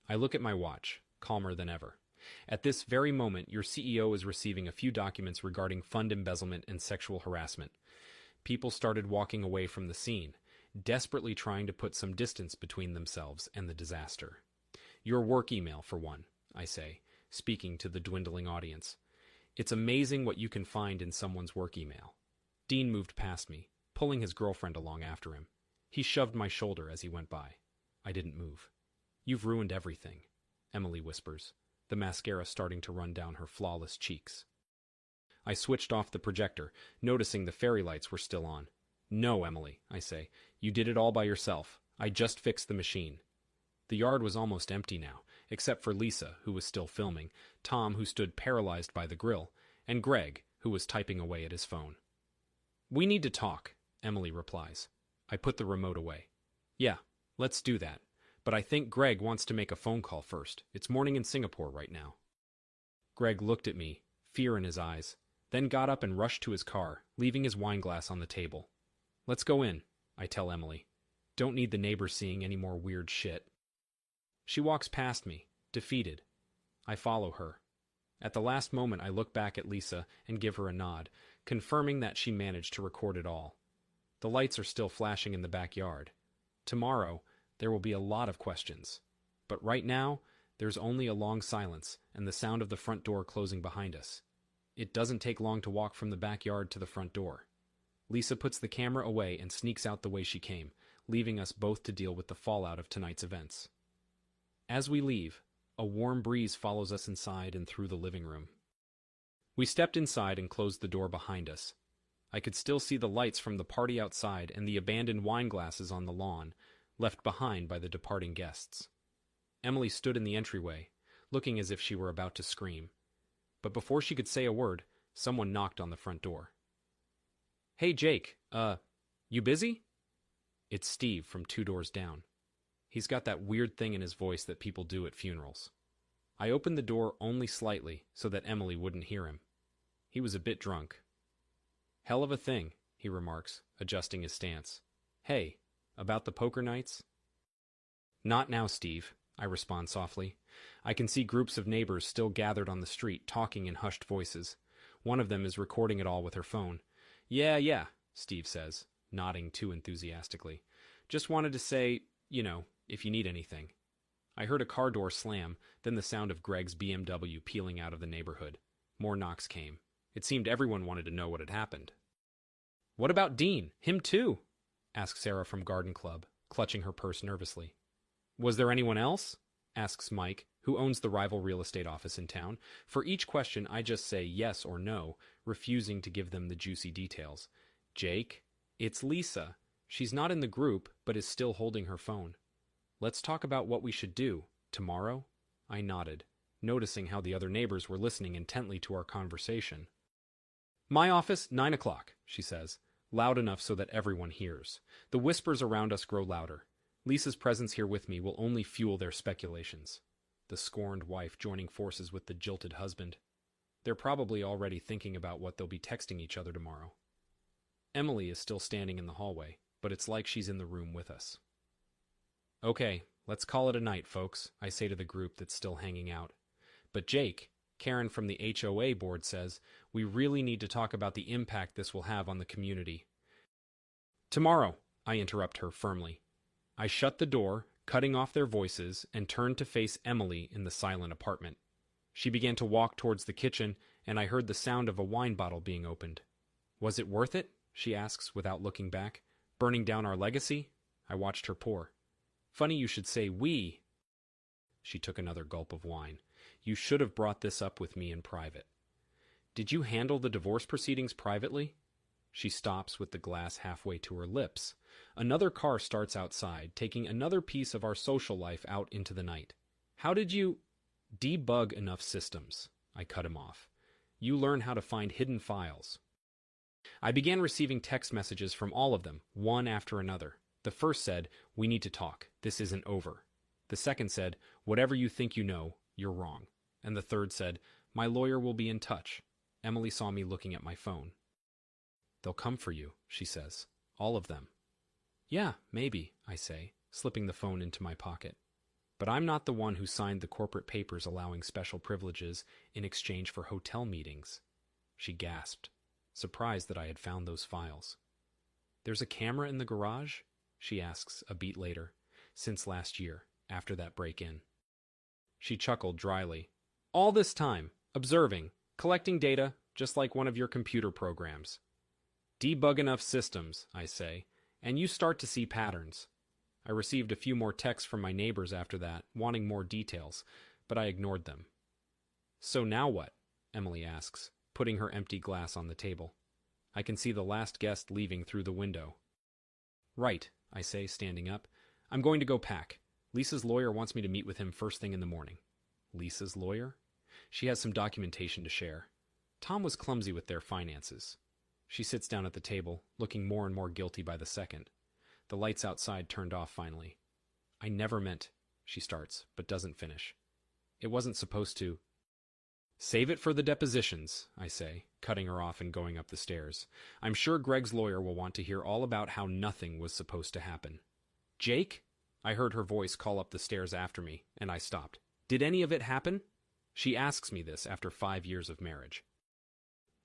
I look at my watch, calmer than ever. At this very moment, your CEO is receiving a few documents regarding fund embezzlement and sexual harassment. People started walking away from the scene, desperately trying to put some distance between themselves and the disaster. Your work email, for one, I say, speaking to the dwindling audience. It's amazing what you can find in someone's work email. Dean moved past me, pulling his girlfriend along after him. He shoved my shoulder as he went by. I didn't move. You've ruined everything, Emily whispers, the mascara starting to run down her flawless cheeks. I switched off the projector, noticing the fairy lights were still on. No, Emily, I say. You did it all by yourself. I just fixed the machine. The yard was almost empty now, except for Lisa, who was still filming, Tom, who stood paralyzed by the grill, and Greg, who was typing away at his phone. We need to talk, Emily replies. I put the remote away. Yeah, let's do that. But I think Greg wants to make a phone call first. It's morning in Singapore right now. Greg looked at me, fear in his eyes, then got up and rushed to his car, leaving his wine glass on the table. Let's go in, I tell Emily. Don't need the neighbors seeing any more weird shit. She walks past me, defeated. I follow her. At the last moment, I look back at Lisa and give her a nod, confirming that she managed to record it all. The lights are still flashing in the backyard. Tomorrow, there will be a lot of questions. But right now, there's only a long silence and the sound of the front door closing behind us. It doesn't take long to walk from the backyard to the front door. Lisa puts the camera away and sneaks out the way she came, leaving us both to deal with the fallout of tonight's events. As we leave, a warm breeze follows us inside and through the living room. We stepped inside and closed the door behind us. I could still see the lights from the party outside and the abandoned wine glasses on the lawn, left behind by the departing guests. Emily stood in the entryway, looking as if she were about to scream. But before she could say a word, someone knocked on the front door. Hey, Jake, you busy? It's Steve from 2 doors down. He's got that weird thing in his voice that people do at funerals. I opened the door only slightly so that Emily wouldn't hear him. He was a bit drunk. Hell of a thing, he remarks, adjusting his stance. Hey, about the poker nights? Not now, Steve, I respond softly. I can see groups of neighbors still gathered on the street, talking in hushed voices. One of them is recording it all with her phone. Yeah, Steve says, nodding too enthusiastically. Just wanted to say, if you need anything. I heard a car door slam, then the sound of Greg's BMW peeling out of the neighborhood. More knocks came. It seemed everyone wanted to know what had happened. What about Dean? Him too? Asks Sarah from Garden Club, clutching her purse nervously. Was there anyone else? Asks Mike, who owns the rival real estate office in town. For each question, I just say yes or no, refusing to give them the juicy details. Jake, it's Lisa. She's not in the group, but is still holding her phone. Let's talk about what we should do. Tomorrow? I nodded, noticing how the other neighbors were listening intently to our conversation. My office, 9 o'clock, she says, loud enough so that everyone hears. The whispers around us grow louder. Lisa's presence here with me will only fuel their speculations. The scorned wife joining forces with the jilted husband. They're probably already thinking about what they'll be texting each other tomorrow. Emily is still standing in the hallway, but it's like she's in the room with us. Okay, let's call it a night, folks, I say to the group that's still hanging out. But Jake, Karen from the HOA board says, we really need to talk about the impact this will have on the community. Tomorrow, I interrupt her firmly. I shut the door, cutting off their voices, and turned to face Emily in the silent apartment. She began to walk towards the kitchen, and I heard the sound of a wine bottle being opened. Was it worth it? She asks without looking back. Burning down our legacy? I watched her pour. Funny you should say we. She took another gulp of wine. You should have brought this up with me in private. Did you handle the divorce proceedings privately? She stops with the glass halfway to her lips. Another car starts outside, taking another piece of our social life out into the night. How did you debug enough systems? I cut him off. You learn how to find hidden files. I began receiving text messages from all of them, one after another. The first said, we need to talk. This isn't over. The second said, whatever you think you know, you're wrong. And the third said, my lawyer will be in touch. Emily saw me looking at my phone. They'll come for you, she says. All of them. Yeah, maybe, I say, slipping the phone into my pocket. But I'm not the one who signed the corporate papers allowing special privileges in exchange for hotel meetings. She gasped, surprised that I had found those files. There's a camera in the garage? She asks a beat later, since last year, after that break-in. She chuckled dryly. All this time, observing, collecting data, just like one of your computer programs. Debug enough systems, I say, and you start to see patterns. I received a few more texts from my neighbors after that, wanting more details, but I ignored them. So now what? Emily asks, putting her empty glass on the table. I can see the last guest leaving through the window. Right, I say, standing up. I'm going to go pack. Lisa's lawyer wants me to meet with him first thing in the morning. Lisa's lawyer? She has some documentation to share. Tom was clumsy with their finances. She sits down at the table, looking more and more guilty by the second. The lights outside turned off finally. I never meant, she starts, but doesn't finish. It wasn't supposed to. Save it for the depositions, I say, cutting her off and going up the stairs. I'm sure Greg's lawyer will want to hear all about how nothing was supposed to happen. Jake? I heard her voice call up the stairs after me, and I stopped. Did any of it happen? She asks me this after 5 years of marriage.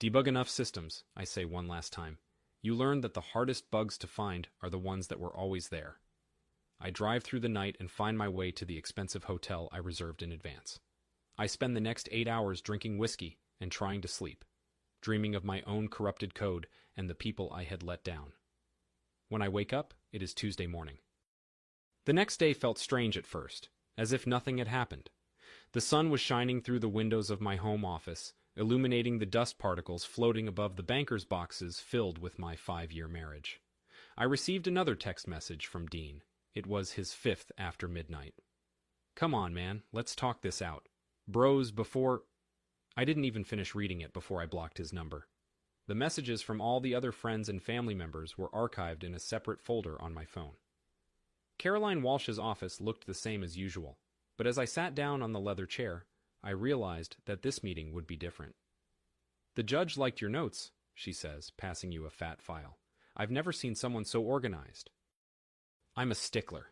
Debug enough systems, I say one last time. You learn that the hardest bugs to find are the ones that were always there. I drive through the night and find my way to the expensive hotel I reserved in advance. I spend the next 8 hours drinking whiskey and trying to sleep, dreaming of my own corrupted code and the people I had let down. When I wake up, it is Tuesday morning. The next day felt strange at first, as if nothing had happened. The sun was shining through the windows of my home office, illuminating the dust particles floating above the banker's boxes filled with my 5-year marriage. I received another text message from Dean. It was his 5th after midnight. Come on, man, let's talk this out. Bros before... I didn't even finish reading it before I blocked his number. The messages from all the other friends and family members were archived in a separate folder on my phone. Caroline Walsh's office looked the same as usual, but as I sat down on the leather chair, I realized that this meeting would be different. The judge liked your notes, she says, passing you a fat file. I've never seen someone so organized. I'm a stickler.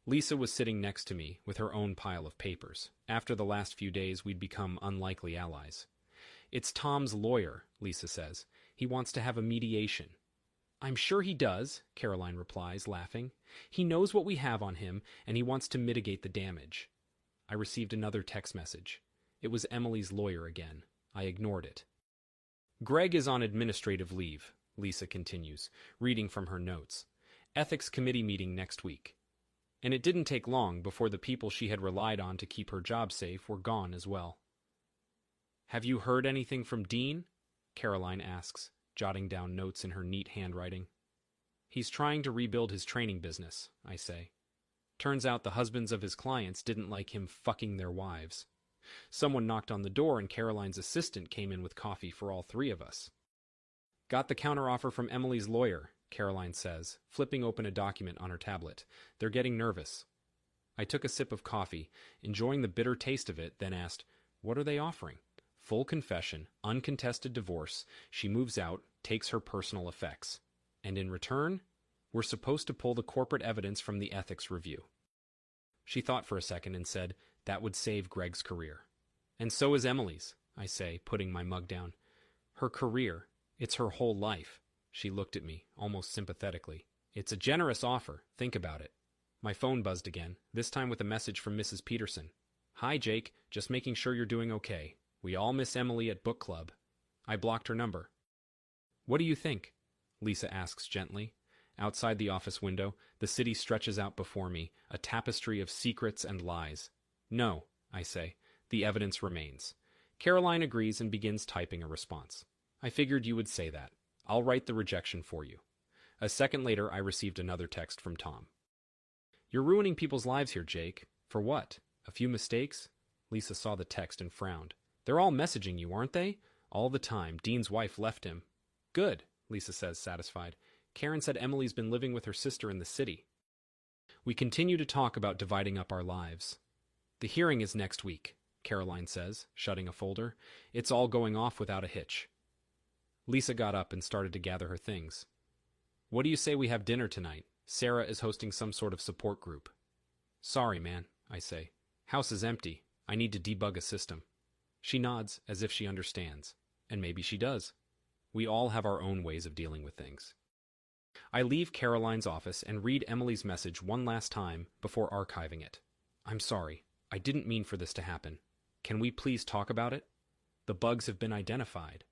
Lisa was sitting next to me with her own pile of papers. After the last few days, we'd become unlikely allies. It's Tom's lawyer, Lisa says. He wants to have a mediation. I'm sure he does, Caroline replies, laughing. He knows what we have on him, and he wants to mitigate the damage. I received another text message. It was Emily's lawyer again. I ignored it. Greg is on administrative leave, Lisa continues, reading from her notes. Ethics committee meeting next week. And it didn't take long before the people she had relied on to keep her job safe were gone as well. Have you heard anything from Dean? Caroline asks, jotting down notes in her neat handwriting. He's trying to rebuild his training business, I say. Turns out the husbands of his clients didn't like him fucking their wives. Someone knocked on the door and Caroline's assistant came in with coffee for all three of us. Got the counteroffer from Emily's lawyer, Caroline says, flipping open a document on her tablet. They're getting nervous. I took a sip of coffee, enjoying the bitter taste of it, then asked, what are they offering? Full confession, uncontested divorce, she moves out, takes her personal effects. And in return, we're supposed to pull the corporate evidence from the ethics review. She thought for a second and said, that would save Greg's career. And so is Emily's, I say, putting my mug down. Her career, it's her whole life. She looked at me, almost sympathetically. It's a generous offer, think about it. My phone buzzed again, this time with a message from Mrs. Peterson. Hi, Jake, just making sure you're doing okay. We all miss Emily at book club. I blocked her number. What do you think? Lisa asks gently. Outside the office window, the city stretches out before me, a tapestry of secrets and lies. No, I say. The evidence remains. Caroline agrees and begins typing a response. I figured you would say that. I'll write the rejection for you. A second later, I received another text from Tom. You're ruining people's lives here, Jake. For what? A few mistakes? Lisa saw the text and frowned. They're all messaging you, aren't they? All the time. Dean's wife left him. Good, Lisa says, satisfied. Karen said Emily's been living with her sister in the city. We continue to talk about dividing up our lives. The hearing is next week, Caroline says, shutting a folder. It's all going off without a hitch. Lisa got up and started to gather her things. What do you say we have dinner tonight? Sarah is hosting some sort of support group. Sorry, man, I say. House is empty. I need to debug a system. She nods as if she understands. And maybe she does. We all have our own ways of dealing with things. I leave Caroline's office and read Emily's message one last time before archiving it. I'm sorry. I didn't mean for this to happen. Can we please talk about it? The bugs have been identified.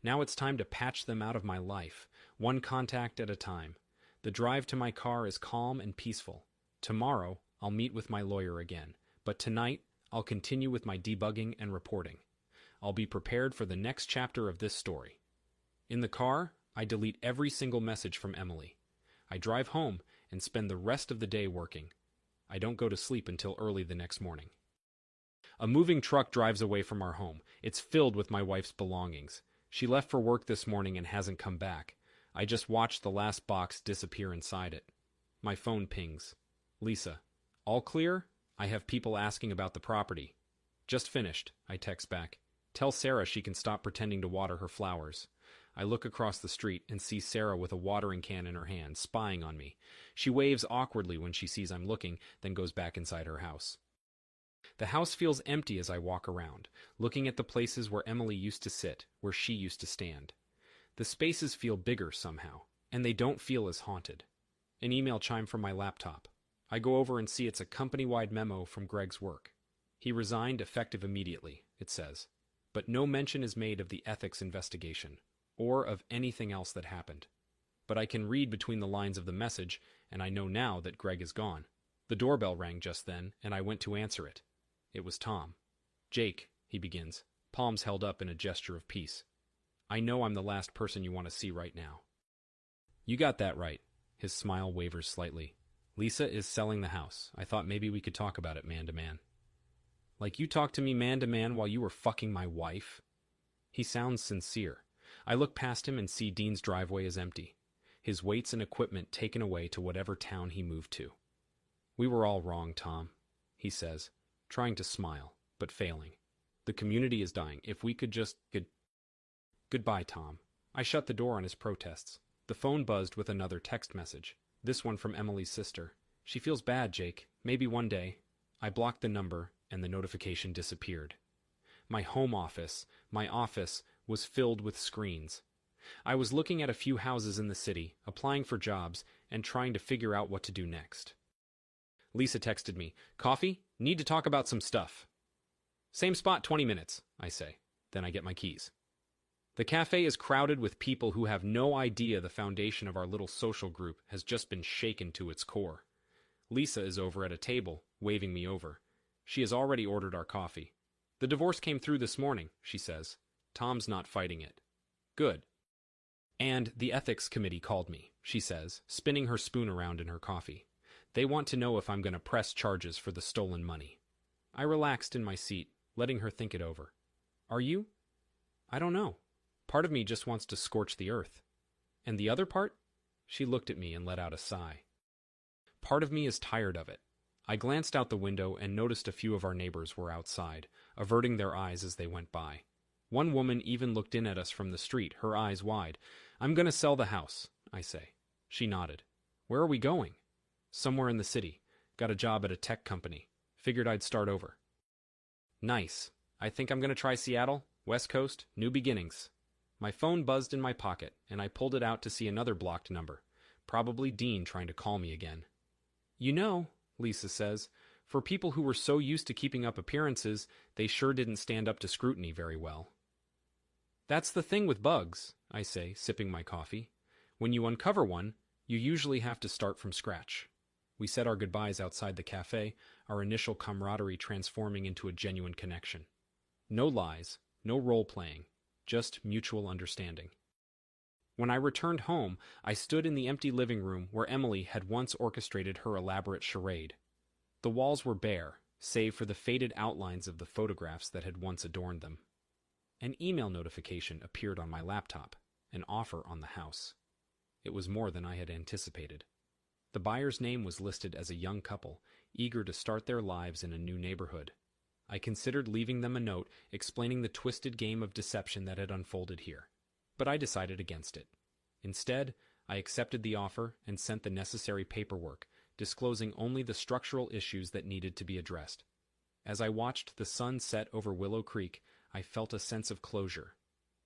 Now it's time to patch them out of my life, one contact at a time. The drive to my car is calm and peaceful. Tomorrow, I'll meet with my lawyer again, but tonight, I'll continue with my debugging and reporting. I'll be prepared for the next chapter of this story. In the car, I delete every single message from Emily. I drive home and spend the rest of the day working. I don't go to sleep until early the next morning. A moving truck drives away from our home. It's filled with my wife's belongings. She left for work this morning and hasn't come back. I just watched the last box disappear inside it. My phone pings. Lisa, all clear? I have people asking about the property. Just finished, I text back. Tell Sarah she can stop pretending to water her flowers. I look across the street and see Sarah with a watering can in her hand, spying on me. She waves awkwardly when she sees I'm looking, then goes back inside her house. The house feels empty as I walk around, looking at the places where Emily used to sit, where she used to stand. The spaces feel bigger somehow, and they don't feel as haunted. An email chimed from my laptop. I go over and see it's a company-wide memo from Greg's work. He resigned effective immediately, it says, but no mention is made of the ethics investigation, or of anything else that happened. But I can read between the lines of the message, and I know now that Greg is gone. The doorbell rang just then, and I went to answer it. It was Tom. Jake, he begins, palms held up in a gesture of peace. I know I'm the last person you want to see right now. You got that right. His smile wavers slightly. Lisa is selling the house. I thought maybe we could talk about it man to man. Like you talked to me man to man while you were fucking my wife? He sounds sincere. I look past him and see Dean's driveway is empty. His weights and equipment taken away to whatever town he moved to. We were all wrong, Tom, he says, trying to smile, but failing. The community is dying. If we could just... Goodbye, Tom. I shut the door on his protests. The phone buzzed with another text message. This one from Emily's sister. She feels bad, Jake. Maybe one day. I blocked the number, and the notification disappeared. My home office, my office, was filled with screens. I was looking at a few houses in the city, applying for jobs, and trying to figure out what to do next. Lisa texted me, Coffee? Need to talk about some stuff. Same spot, 20 minutes, I say. Then I get my keys. The cafe is crowded with people who have no idea the foundation of our little social group has just been shaken to its core. Lisa is over at a table, waving me over. She has already ordered our coffee. The divorce came through this morning, she says. Tom's not fighting it. Good. And the ethics committee called me, she says, spinning her spoon around in her coffee. They want to know if I'm going to press charges for the stolen money. I relaxed in my seat, letting her think it over. Are you? I don't know. Part of me just wants to scorch the earth. And the other part? She looked at me and let out a sigh. Part of me is tired of it. I glanced out the window and noticed a few of our neighbors were outside, averting their eyes as they went by. One woman even looked in at us from the street, her eyes wide. I'm going to sell the house, I say. She nodded. Where are we going? Somewhere in the city. Got a job at a tech company. Figured I'd start over. Nice. I think I'm going to try Seattle, West Coast, new beginnings. My phone buzzed in my pocket, and I pulled it out to see another blocked number. Probably Dean trying to call me again. You know, Lisa says, for people who were so used to keeping up appearances, they sure didn't stand up to scrutiny very well. That's the thing with bugs, I say, sipping my coffee. When you uncover one, you usually have to start from scratch. We said our goodbyes outside the cafe, our initial camaraderie transforming into a genuine connection. No lies, no role-playing, just mutual understanding. When I returned home, I stood in the empty living room where Emily had once orchestrated her elaborate charade. The walls were bare, save for the faded outlines of the photographs that had once adorned them. An email notification appeared on my laptop, an offer on the house. It was more than I had anticipated. The buyer's name was listed as a young couple, eager to start their lives in a new neighborhood. I considered leaving them a note explaining the twisted game of deception that had unfolded here, but I decided against it. Instead, I accepted the offer and sent the necessary paperwork, disclosing only the structural issues that needed to be addressed. As I watched the sun set over Willow Creek, I felt a sense of closure.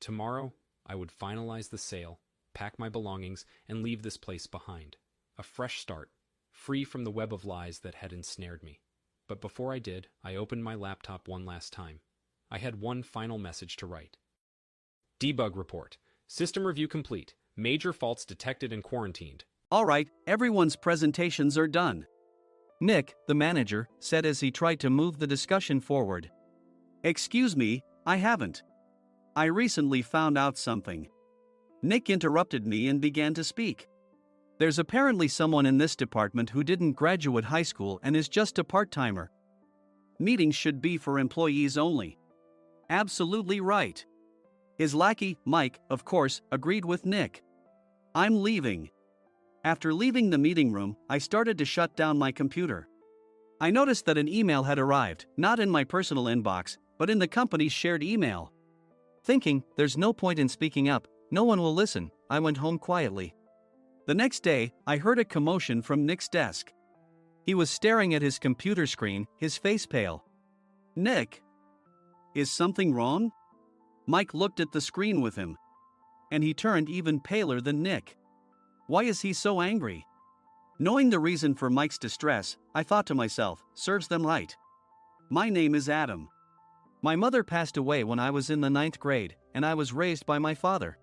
Tomorrow, I would finalize the sale, pack my belongings, and leave this place behind. A fresh start, free from the web of lies that had ensnared me. But before I did, I opened my laptop one last time. I had one final message to write. Debug report. System review complete. Major faults detected and quarantined. All right, everyone's presentations are done. Nick, the manager, said as he tried to move the discussion forward. Excuse me, I haven't. I recently found out something. Nick interrupted me and began to speak. There's apparently someone in this department who didn't graduate high school and is just a part-timer. Meetings should be for employees only. Absolutely right. His lackey, Mike, of course, agreed with Nick. I'm leaving. After leaving the meeting room, I started to shut down my computer. I noticed that an email had arrived, not in my personal inbox, but in the company's shared email. Thinking, there's no point in speaking up, no one will listen, I went home quietly. The next day, I heard a commotion from Nick's desk. He was staring at his computer screen, his face pale. Nick? Is something wrong? Mike looked at the screen with him. And he turned even paler than Nick. Why is he so angry? Knowing the reason for Mike's distress, I thought to myself, serves them right. My name is Adam. My mother passed away when I was in the 9th grade, and I was raised by my father.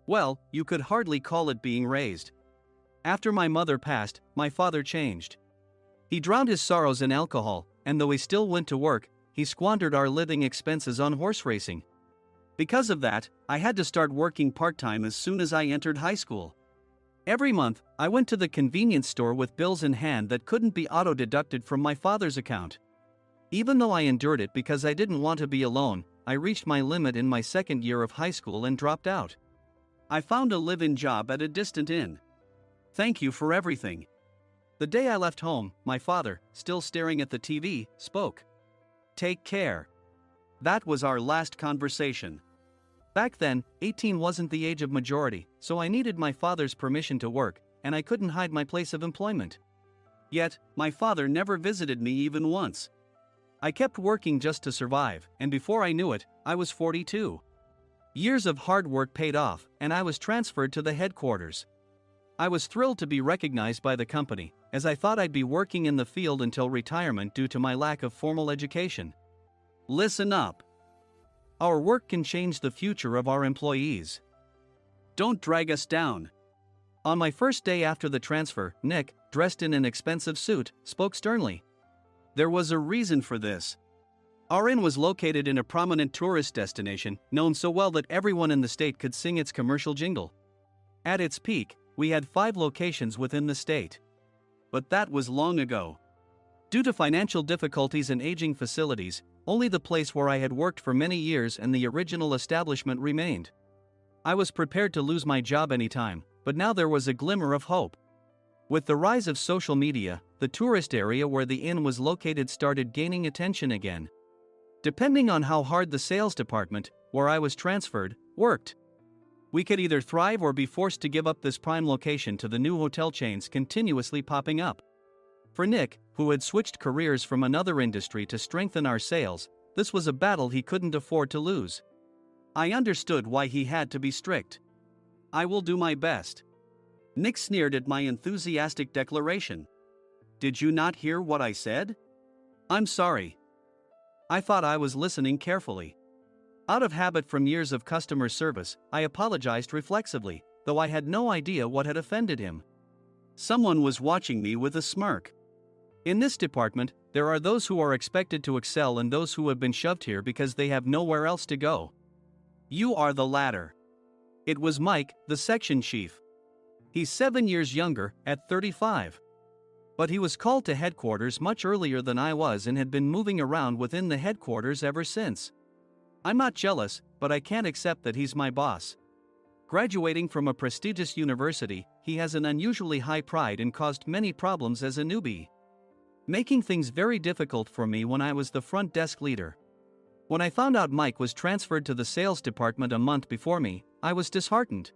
Well, you could hardly call it being raised. After my mother passed, my father changed. He drowned his sorrows in alcohol, and though he still went to work, he squandered our living expenses on horse racing. Because of that, I had to start working part-time as soon as I entered high school. Every month, I went to the convenience store with bills in hand that couldn't be auto-deducted from my father's account. Even though I endured it because I didn't want to be alone, I reached my limit in my second year of high school and dropped out. I found a live-in job at a distant inn. Thank you for everything. The day I left home, my father, still staring at the TV, spoke. Take care. That was our last conversation. Back then, 18 wasn't the age of majority, so I needed my father's permission to work, and I couldn't hide my place of employment. Yet, my father never visited me even once. I kept working just to survive, and before I knew it, I was 42. Years of hard work paid off, and I was transferred to the headquarters. I was thrilled to be recognized by the company, as I thought I'd be working in the field until retirement due to my lack of formal education. Listen up. Our work can change the future of our employees. Don't drag us down. On my first day after the transfer, Nick, dressed in an expensive suit, spoke sternly. There was a reason for this. Our inn was located in a prominent tourist destination, known so well that everyone in the state could sing its commercial jingle. At its peak, we had 5 locations within the state. But that was long ago. Due to financial difficulties and aging facilities, only the place where I had worked for many years and the original establishment remained. I was prepared to lose my job anytime, but now there was a glimmer of hope. With the rise of social media, the tourist area where the inn was located started gaining attention again. Depending on how hard the sales department, where I was transferred, worked, we could either thrive or be forced to give up this prime location to the new hotel chains continuously popping up. For Nick, who had switched careers from another industry to strengthen our sales, this was a battle he couldn't afford to lose. I understood why he had to be strict. I will do my best. Nick sneered at my enthusiastic declaration. Did you not hear what I said? I'm sorry. I thought I was listening carefully. Out of habit from years of customer service, I apologized reflexively, though I had no idea what had offended him. Someone was watching me with a smirk. In this department, there are those who are expected to excel and those who have been shoved here because they have nowhere else to go. You are the latter. It was Mike, the section chief. He's 7 years younger, at 35. But he was called to headquarters much earlier than I was and had been moving around within the headquarters ever since. I'm not jealous, but I can't accept that he's my boss. Graduating from a prestigious university, he has an unusually high pride and caused many problems as a newbie, making things very difficult for me when I was the front desk leader. When I found out Mike was transferred to the sales department a month before me, I was disheartened.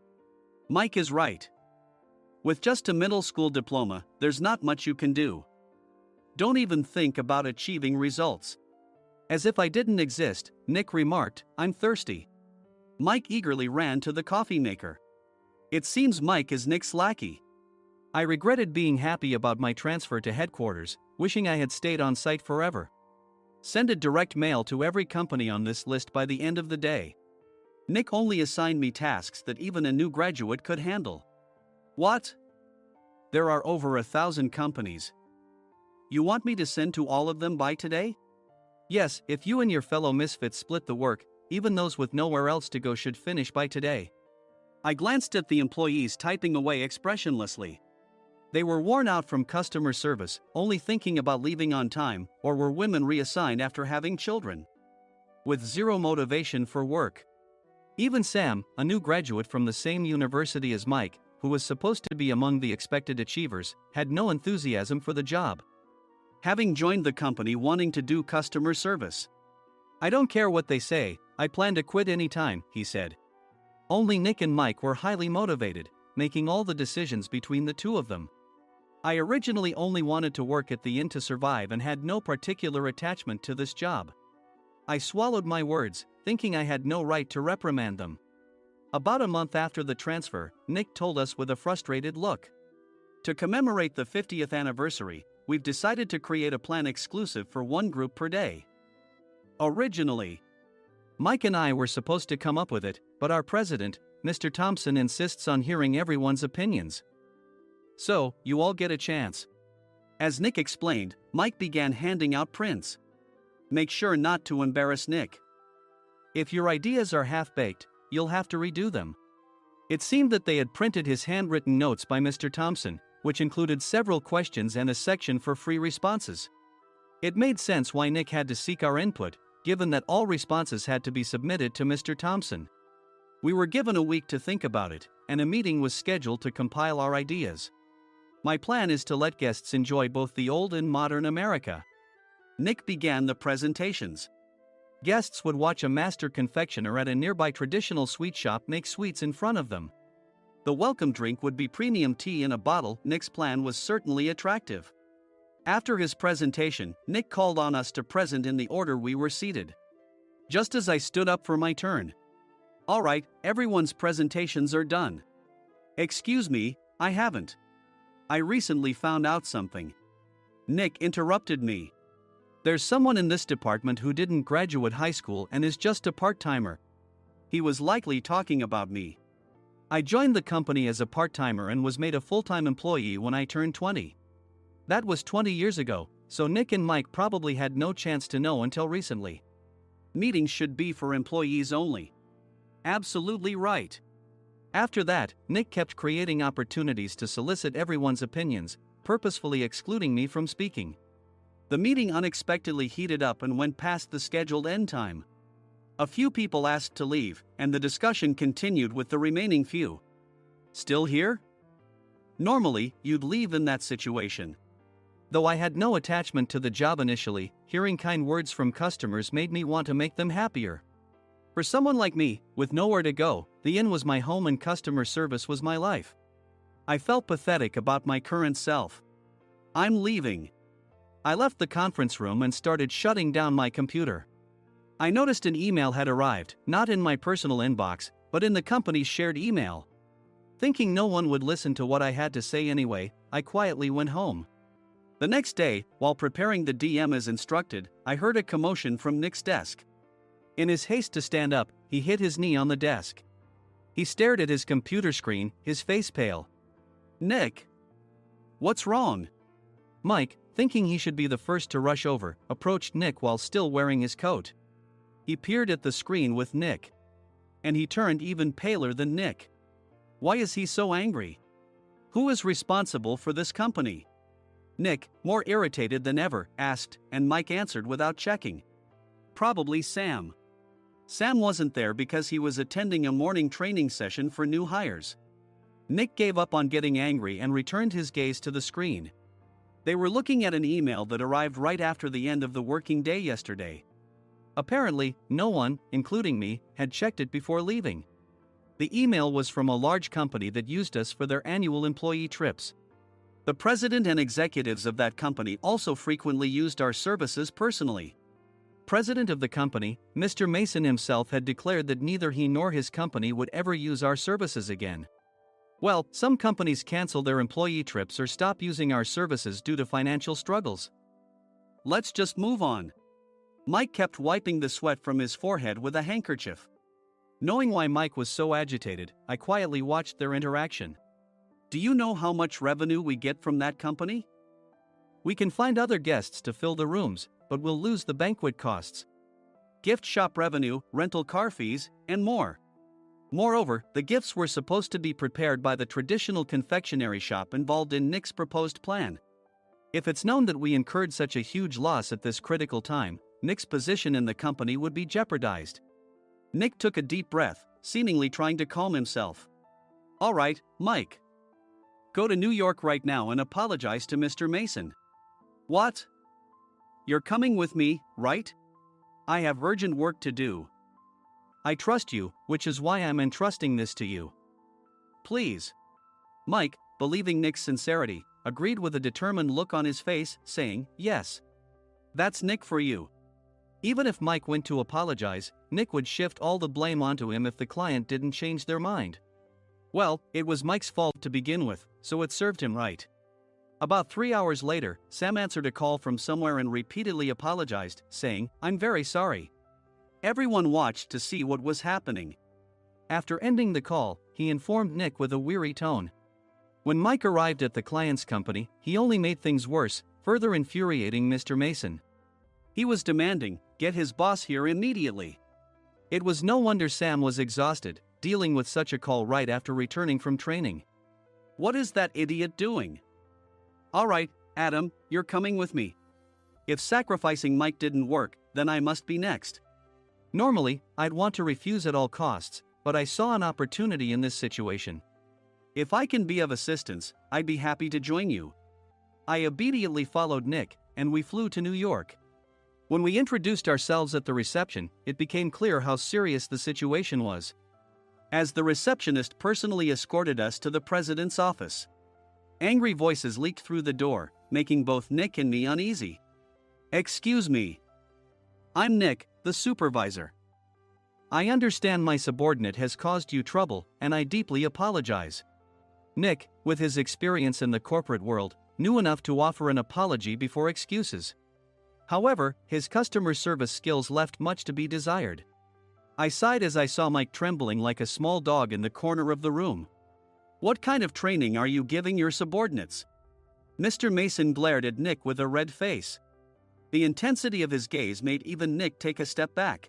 Mike is right. With just a middle school diploma, there's not much you can do. Don't even think about achieving results. As if I didn't exist, Nick remarked, I'm thirsty. Mike eagerly ran to the coffee maker. It seems Mike is Nick's lackey. I regretted being happy about my transfer to headquarters, wishing I had stayed on site forever. Send a direct mail to every company on this list by the end of the day. Nick only assigned me tasks that even a new graduate could handle. What? There are over 1,000 companies. You want me to send to all of them by today? Yes, if you and your fellow misfits split the work, even those with nowhere else to go should finish by today. I glanced at the employees typing away expressionlessly. They were worn out from customer service, only thinking about leaving on time, or were women reassigned after having children, with zero motivation for work. Even Sam, a new graduate from the same university as Mike, who was supposed to be among the expected achievers, had no enthusiasm for the job, having joined the company wanting to do customer service. I don't care what they say, I plan to quit any time, he said. Only Nick and Mike were highly motivated, making all the decisions between the two of them. I originally only wanted to work at the inn to survive and had no particular attachment to this job. I swallowed my words, thinking I had no right to reprimand them. About a month after the transfer, Nick told us with a frustrated look. To commemorate the 50th anniversary, we've decided to create a plan exclusive for one group per day. Originally, Mike and I were supposed to come up with it, but our president, Mr. Thompson, insists on hearing everyone's opinions. So, you all get a chance. As Nick explained, Mike began handing out prints. Make sure not to embarrass Nick. If your ideas are half-baked, you'll have to redo them. It seemed that they had printed his handwritten notes by Mr. Thompson, which included several questions and a section for free responses. It made sense why Nick had to seek our input, given that all responses had to be submitted to Mr. Thompson. We were given a week to think about it, and a meeting was scheduled to compile our ideas. My plan is to let guests enjoy both the old and modern America. Nick began the presentations. Guests would watch a master confectioner at a nearby traditional sweet shop make sweets in front of them. The welcome drink would be premium tea in a bottle. Nick's plan was certainly attractive. After his presentation, Nick called on us to present in the order we were seated. Just as I stood up for my turn. All right, everyone's presentations are done. Excuse me, I haven't. I recently found out something. Nick interrupted me. There's someone in this department who didn't graduate high school and is just a part-timer. He was likely talking about me. I joined the company as a part-timer and was made a full-time employee when I turned 20. That was 20 years ago, so Nick and Mike probably had no chance to know until recently. Meetings should be for employees only. Absolutely right. After that, Nick kept creating opportunities to solicit everyone's opinions, purposefully excluding me from speaking. The meeting unexpectedly heated up and went past the scheduled end time. A few people asked to leave, and the discussion continued with the remaining few. Still here? Normally, you'd leave in that situation. Though I had no attachment to the job initially, hearing kind words from customers made me want to make them happier. For someone like me, with nowhere to go, the inn was my home and customer service was my life. I felt pathetic about my current self. I'm leaving. I left the conference room and started shutting down my computer. I noticed an email had arrived, not in my personal inbox, but in the company's shared email. Thinking no one would listen to what I had to say anyway, I quietly went home. The next day, while preparing the DM as instructed, I heard a commotion from Nick's desk. In his haste to stand up, he hit his knee on the desk. He stared at his computer screen, his face pale. Nick! What's wrong? Mike, thinking he should be the first to rush over, approached Nick while still wearing his coat. He peered at the screen with Nick. And he turned even paler than Nick. Why is he so angry? Who is responsible for this company? Nick, more irritated than ever, asked, and Mike answered without checking. Probably Sam. Sam wasn't there because he was attending a morning training session for new hires. Nick gave up on getting angry and returned his gaze to the screen. They were looking at an email that arrived right after the end of the working day yesterday. Apparently, no one, including me, had checked it before leaving. The email was from a large company that used us for their annual employee trips. The president and executives of that company also frequently used our services personally. President of the company, Mr. Mason himself, had declared that neither he nor his company would ever use our services again. Well, some companies cancel their employee trips or stop using our services due to financial struggles. Let's just move on. Mike kept wiping the sweat from his forehead with a handkerchief. Knowing why Mike was so agitated, I quietly watched their interaction. Do you know how much revenue we get from that company? We can find other guests to fill the rooms, but we'll lose the banquet costs, gift shop revenue, rental car fees, and more. Moreover, the gifts were supposed to be prepared by the traditional confectionery shop involved in Nick's proposed plan. If it's known that we incurred such a huge loss at this critical time, Nick's position in the company would be jeopardized. Nick took a deep breath, seemingly trying to calm himself. All right, Mike. Go to New York right now and apologize to Mr. Mason. What? You're coming with me, right? I have urgent work to do. I trust you, which is why I'm entrusting this to you. Please. Mike, believing Nick's sincerity, agreed with a determined look on his face, saying, yes. That's Nick for you. Even if Mike went to apologize, Nick would shift all the blame onto him if the client didn't change their mind. Well, it was Mike's fault to begin with, so it served him right. About 3 hours later, Sam answered a call from somewhere and repeatedly apologized, saying, I'm very sorry. Everyone watched to see what was happening. After ending the call, he informed Nick with a weary tone. When Mike arrived at the client's company, he only made things worse, further infuriating Mr. Mason. He was demanding, get his boss here immediately. It was no wonder Sam was exhausted, dealing with such a call right after returning from training. What is that idiot doing? All right, Adam, you're coming with me. If sacrificing Mike didn't work, then I must be next. Normally, I'd want to refuse at all costs, but I saw an opportunity in this situation. If I can be of assistance, I'd be happy to join you. I obediently followed Nick, and we flew to New York. When we introduced ourselves at the reception, it became clear how serious the situation was, as the receptionist personally escorted us to the president's office. Angry voices leaked through the door, making both Nick and me uneasy. Excuse me. I'm Nick, the supervisor. I understand my subordinate has caused you trouble, and I deeply apologize. Nick, with his experience in the corporate world, knew enough to offer an apology before excuses. However, his customer service skills left much to be desired. I sighed as I saw Mike trembling like a small dog in the corner of the room. "What kind of training are you giving your subordinates?" Mr. Mason glared at Nick with a red face. The intensity of his gaze made even Nick take a step back.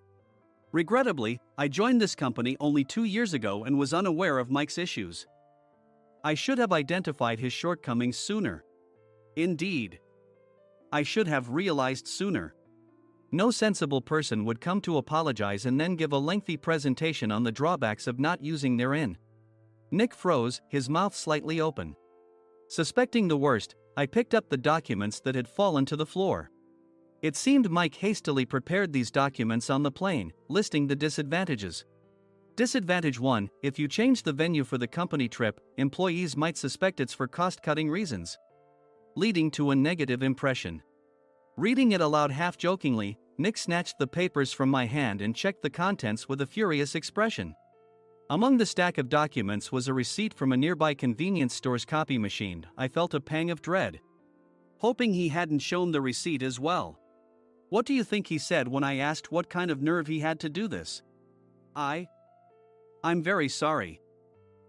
Regrettably, I joined this company only 2 years ago and was unaware of Mike's issues. I should have identified his shortcomings sooner. Indeed, I should have realized sooner. No sensible person would come to apologize and then give a lengthy presentation on the drawbacks of not using therein. Nick froze, his mouth slightly open. Suspecting the worst, I picked up the documents that had fallen to the floor. It seemed Mike hastily prepared these documents on the plane, listing the disadvantages. Disadvantage 1: if you change the venue for the company trip, employees might suspect it's for cost-cutting reasons, leading to a negative impression. Reading it aloud half-jokingly, Nick snatched the papers from my hand and checked the contents with a furious expression. Among the stack of documents was a receipt from a nearby convenience store's copy machine. I felt a pang of dread, hoping he hadn't shown the receipt as well. What do you think he said when I asked what kind of nerve he had to do this? I'm very sorry.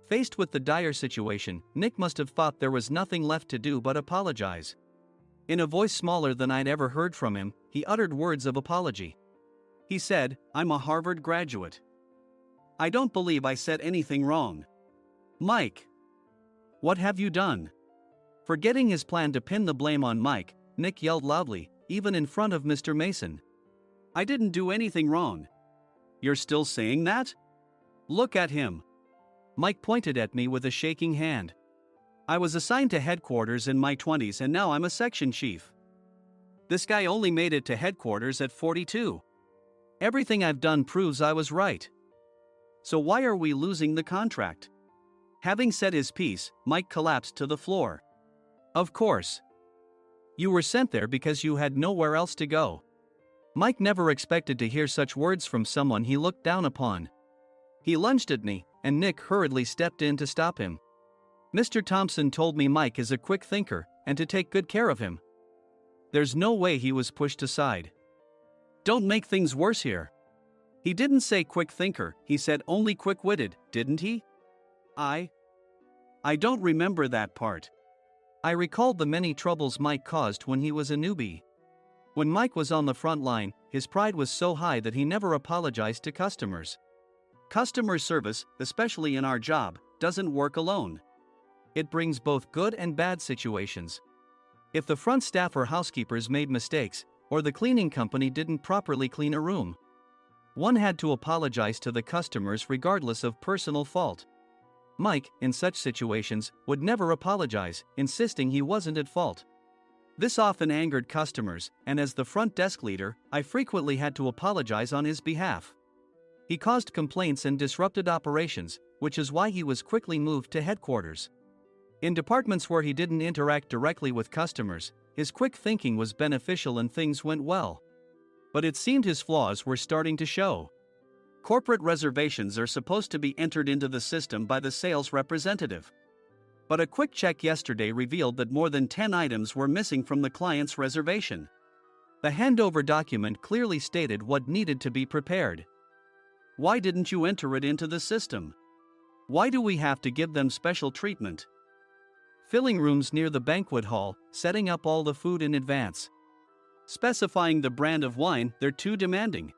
Faced with the dire situation, Nick must have thought there was nothing left to do but apologize. In a voice smaller than I'd ever heard from him, he uttered words of apology. He said, "I'm a Harvard graduate. I don't believe I said anything wrong." "Mike, what have you done?" Forgetting his plan to pin the blame on Mike, Nick yelled loudly, even in front of Mr. Mason. "I didn't do anything wrong." "You're still saying that? Look at him." Mike pointed at me with a shaking hand. "I was assigned to headquarters in my 20s and now I'm a section chief. This guy only made it to headquarters at 42. Everything I've done proves I was right. So why are we losing the contract?" Having said his piece, Mike collapsed to the floor. "Of course. You were sent there because you had nowhere else to go." Mike never expected to hear such words from someone he looked down upon. He lunged at me, and Nick hurriedly stepped in to stop him. "Mr. Thompson told me Mike is a quick thinker, and to take good care of him." There's no way he was pushed aside. "Don't make things worse here." "He didn't say quick thinker, he said only quick-witted, didn't he?" I don't remember that part." I recalled the many troubles Mike caused when he was a newbie. When Mike was on the front line, his pride was so high that he never apologized to customers. Customer service, especially in our job, doesn't work alone. It brings both good and bad situations. If the front staff or housekeepers made mistakes, or the cleaning company didn't properly clean a room, one had to apologize to the customers regardless of personal fault. Mike, in such situations, would never apologize, insisting he wasn't at fault. This often angered customers, and as the front desk leader, I frequently had to apologize on his behalf. He caused complaints and disrupted operations, which is why he was quickly moved to headquarters. In departments where he didn't interact directly with customers, his quick thinking was beneficial and things went well. But it seemed his flaws were starting to show. Corporate reservations are supposed to be entered into the system by the sales representative. But a quick check yesterday revealed that more than 10 items were missing from the client's reservation. The handover document clearly stated what needed to be prepared. Why didn't you enter it into the system? Why do we have to give them special treatment? Filling rooms near the banquet hall, setting up all the food in advance. Specifying the brand of wine, they're too demanding.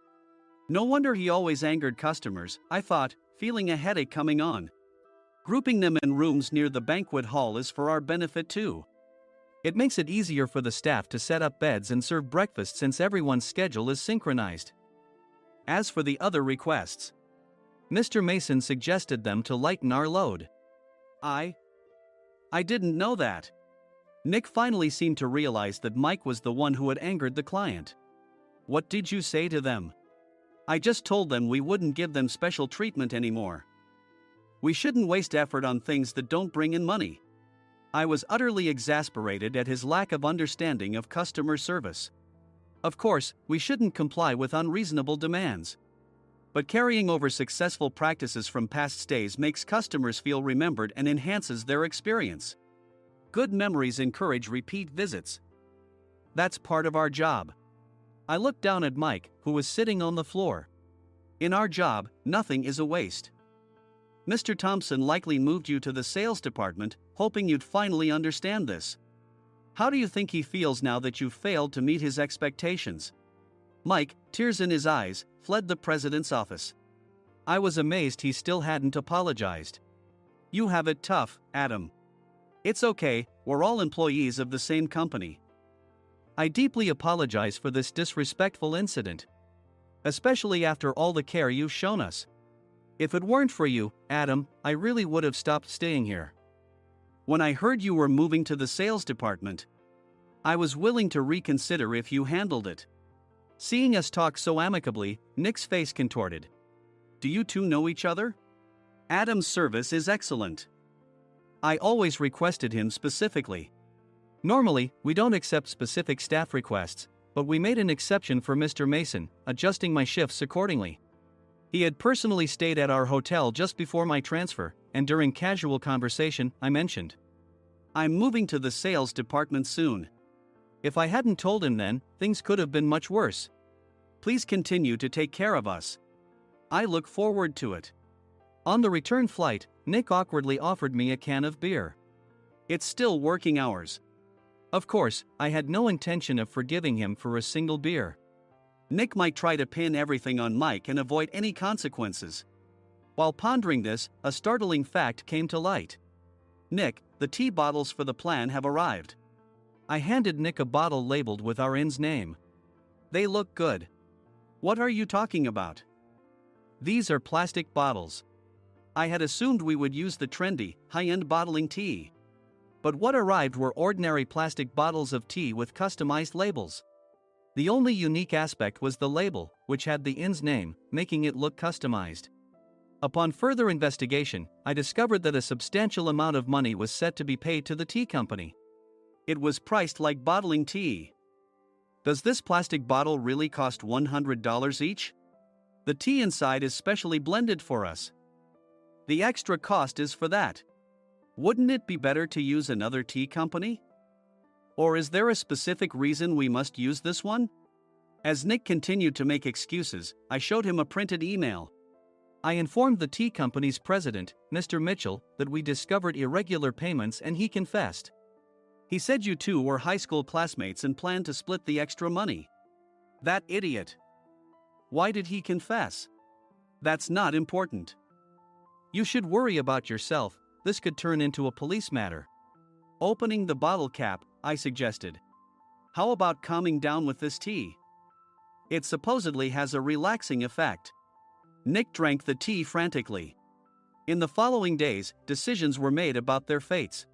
No wonder he always angered customers, I thought, feeling a headache coming on. Grouping them in rooms near the banquet hall is for our benefit too. It makes it easier for the staff to set up beds and serve breakfast since everyone's schedule is synchronized. As for the other requests, Mr. Mason suggested them to lighten our load. I didn't know that. Nick finally seemed to realize that Mike was the one who had angered the client. What did you say to them? I just told them we wouldn't give them special treatment anymore. We shouldn't waste effort on things that don't bring in money. I was utterly exasperated at his lack of understanding of customer service. Of course, we shouldn't comply with unreasonable demands. But carrying over successful practices from past stays makes customers feel remembered and enhances their experience. Good memories encourage repeat visits. That's part of our job. I looked down at Mike, who was sitting on the floor. In our job, nothing is a waste. Mr. Thompson likely moved you to the sales department, hoping you'd finally understand this. How do you think he feels now that you've failed to meet his expectations? Mike, tears in his eyes, fled the president's office. I was amazed he still hadn't apologized. You have it tough, Adam. It's okay, we're all employees of the same company. I deeply apologize for this disrespectful incident. Especially after all the care you've shown us. If it weren't for you, Adam, I really would have stopped staying here. When I heard you were moving to the sales department, I was willing to reconsider if you handled it. Seeing us talk so amicably, Nick's face contorted. Do you two know each other? Adam's service is excellent. I always requested him specifically. Normally, we don't accept specific staff requests, but we made an exception for Mr. Mason, adjusting my shifts accordingly. He had personally stayed at our hotel just before my transfer, and during casual conversation, I mentioned, I'm moving to the sales department soon. If I hadn't told him then, things could have been much worse. Please continue to take care of us. I look forward to it. On the return flight, Nick awkwardly offered me a can of beer. It's still working hours. Of course, I had no intention of forgiving him for a single beer. Nick might try to pin everything on Mike and avoid any consequences. While pondering this, a startling fact came to light. Nick, the tea bottles for the plan have arrived. I handed Nick a bottle labeled with our inn's name. They look good. What are you talking about? These are plastic bottles. I had assumed we would use the trendy, high-end bottling tea. But what arrived were ordinary plastic bottles of tea with customized labels. The only unique aspect was the label, which had the inn's name, making it look customized. Upon further investigation, I discovered that a substantial amount of money was set to be paid to the tea company. It was priced like bottling tea. Does this plastic bottle really cost $100 each? The tea inside is specially blended for us. The extra cost is for that. Wouldn't it be better to use another tea company? Or is there a specific reason we must use this one? As Nick continued to make excuses, I showed him a printed email. I informed the tea company's president, Mr. Mitchell, that we discovered irregular payments and he confessed. He said you two were high school classmates and planned to split the extra money. That idiot. Why did he confess? That's not important. You should worry about yourself, this could turn into a police matter. Opening the bottle cap, I suggested. How about calming down with this tea? It supposedly has a relaxing effect. Nick drank the tea frantically. In the following days, decisions were made about their fates.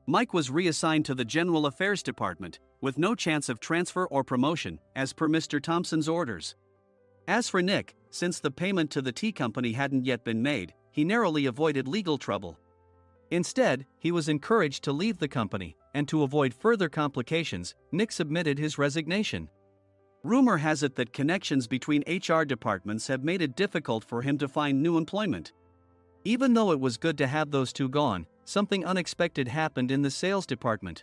Mike was reassigned to the General Affairs Department, with no chance of transfer or promotion, as per Mr. Thompson's orders. As for Nick, since the payment to the tea company hadn't yet been made, he narrowly avoided legal trouble. Instead, he was encouraged to leave the company, and to avoid further complications, Nick submitted his resignation. Rumor has it that connections between HR departments have made it difficult for him to find new employment. Even though it was good to have those two gone, something unexpected happened in the sales department.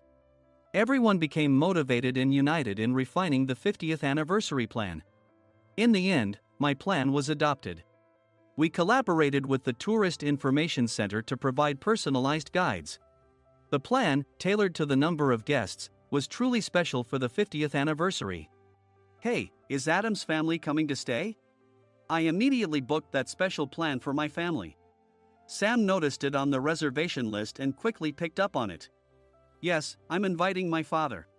Everyone became motivated and united in refining the 50th anniversary plan. In the end, my plan was adopted. We collaborated with the Tourist Information Center to provide personalized guides. The plan, tailored to the number of guests, was truly special for the 50th anniversary. Hey, is Adam's family coming to stay? I immediately booked that special plan for my family. Sam noticed it on the reservation list and quickly picked up on it. Yes, I'm inviting my father.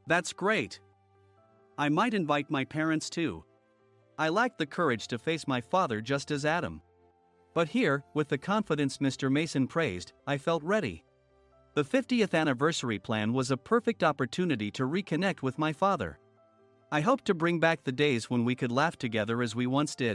That's great. I might invite my parents too. I lacked the courage to face my father just as Adam. But here, with the confidence Mr. Mason praised, I felt ready. The 50th anniversary plan was a perfect opportunity to reconnect with my father. I hoped to bring back the days when we could laugh together as we once did.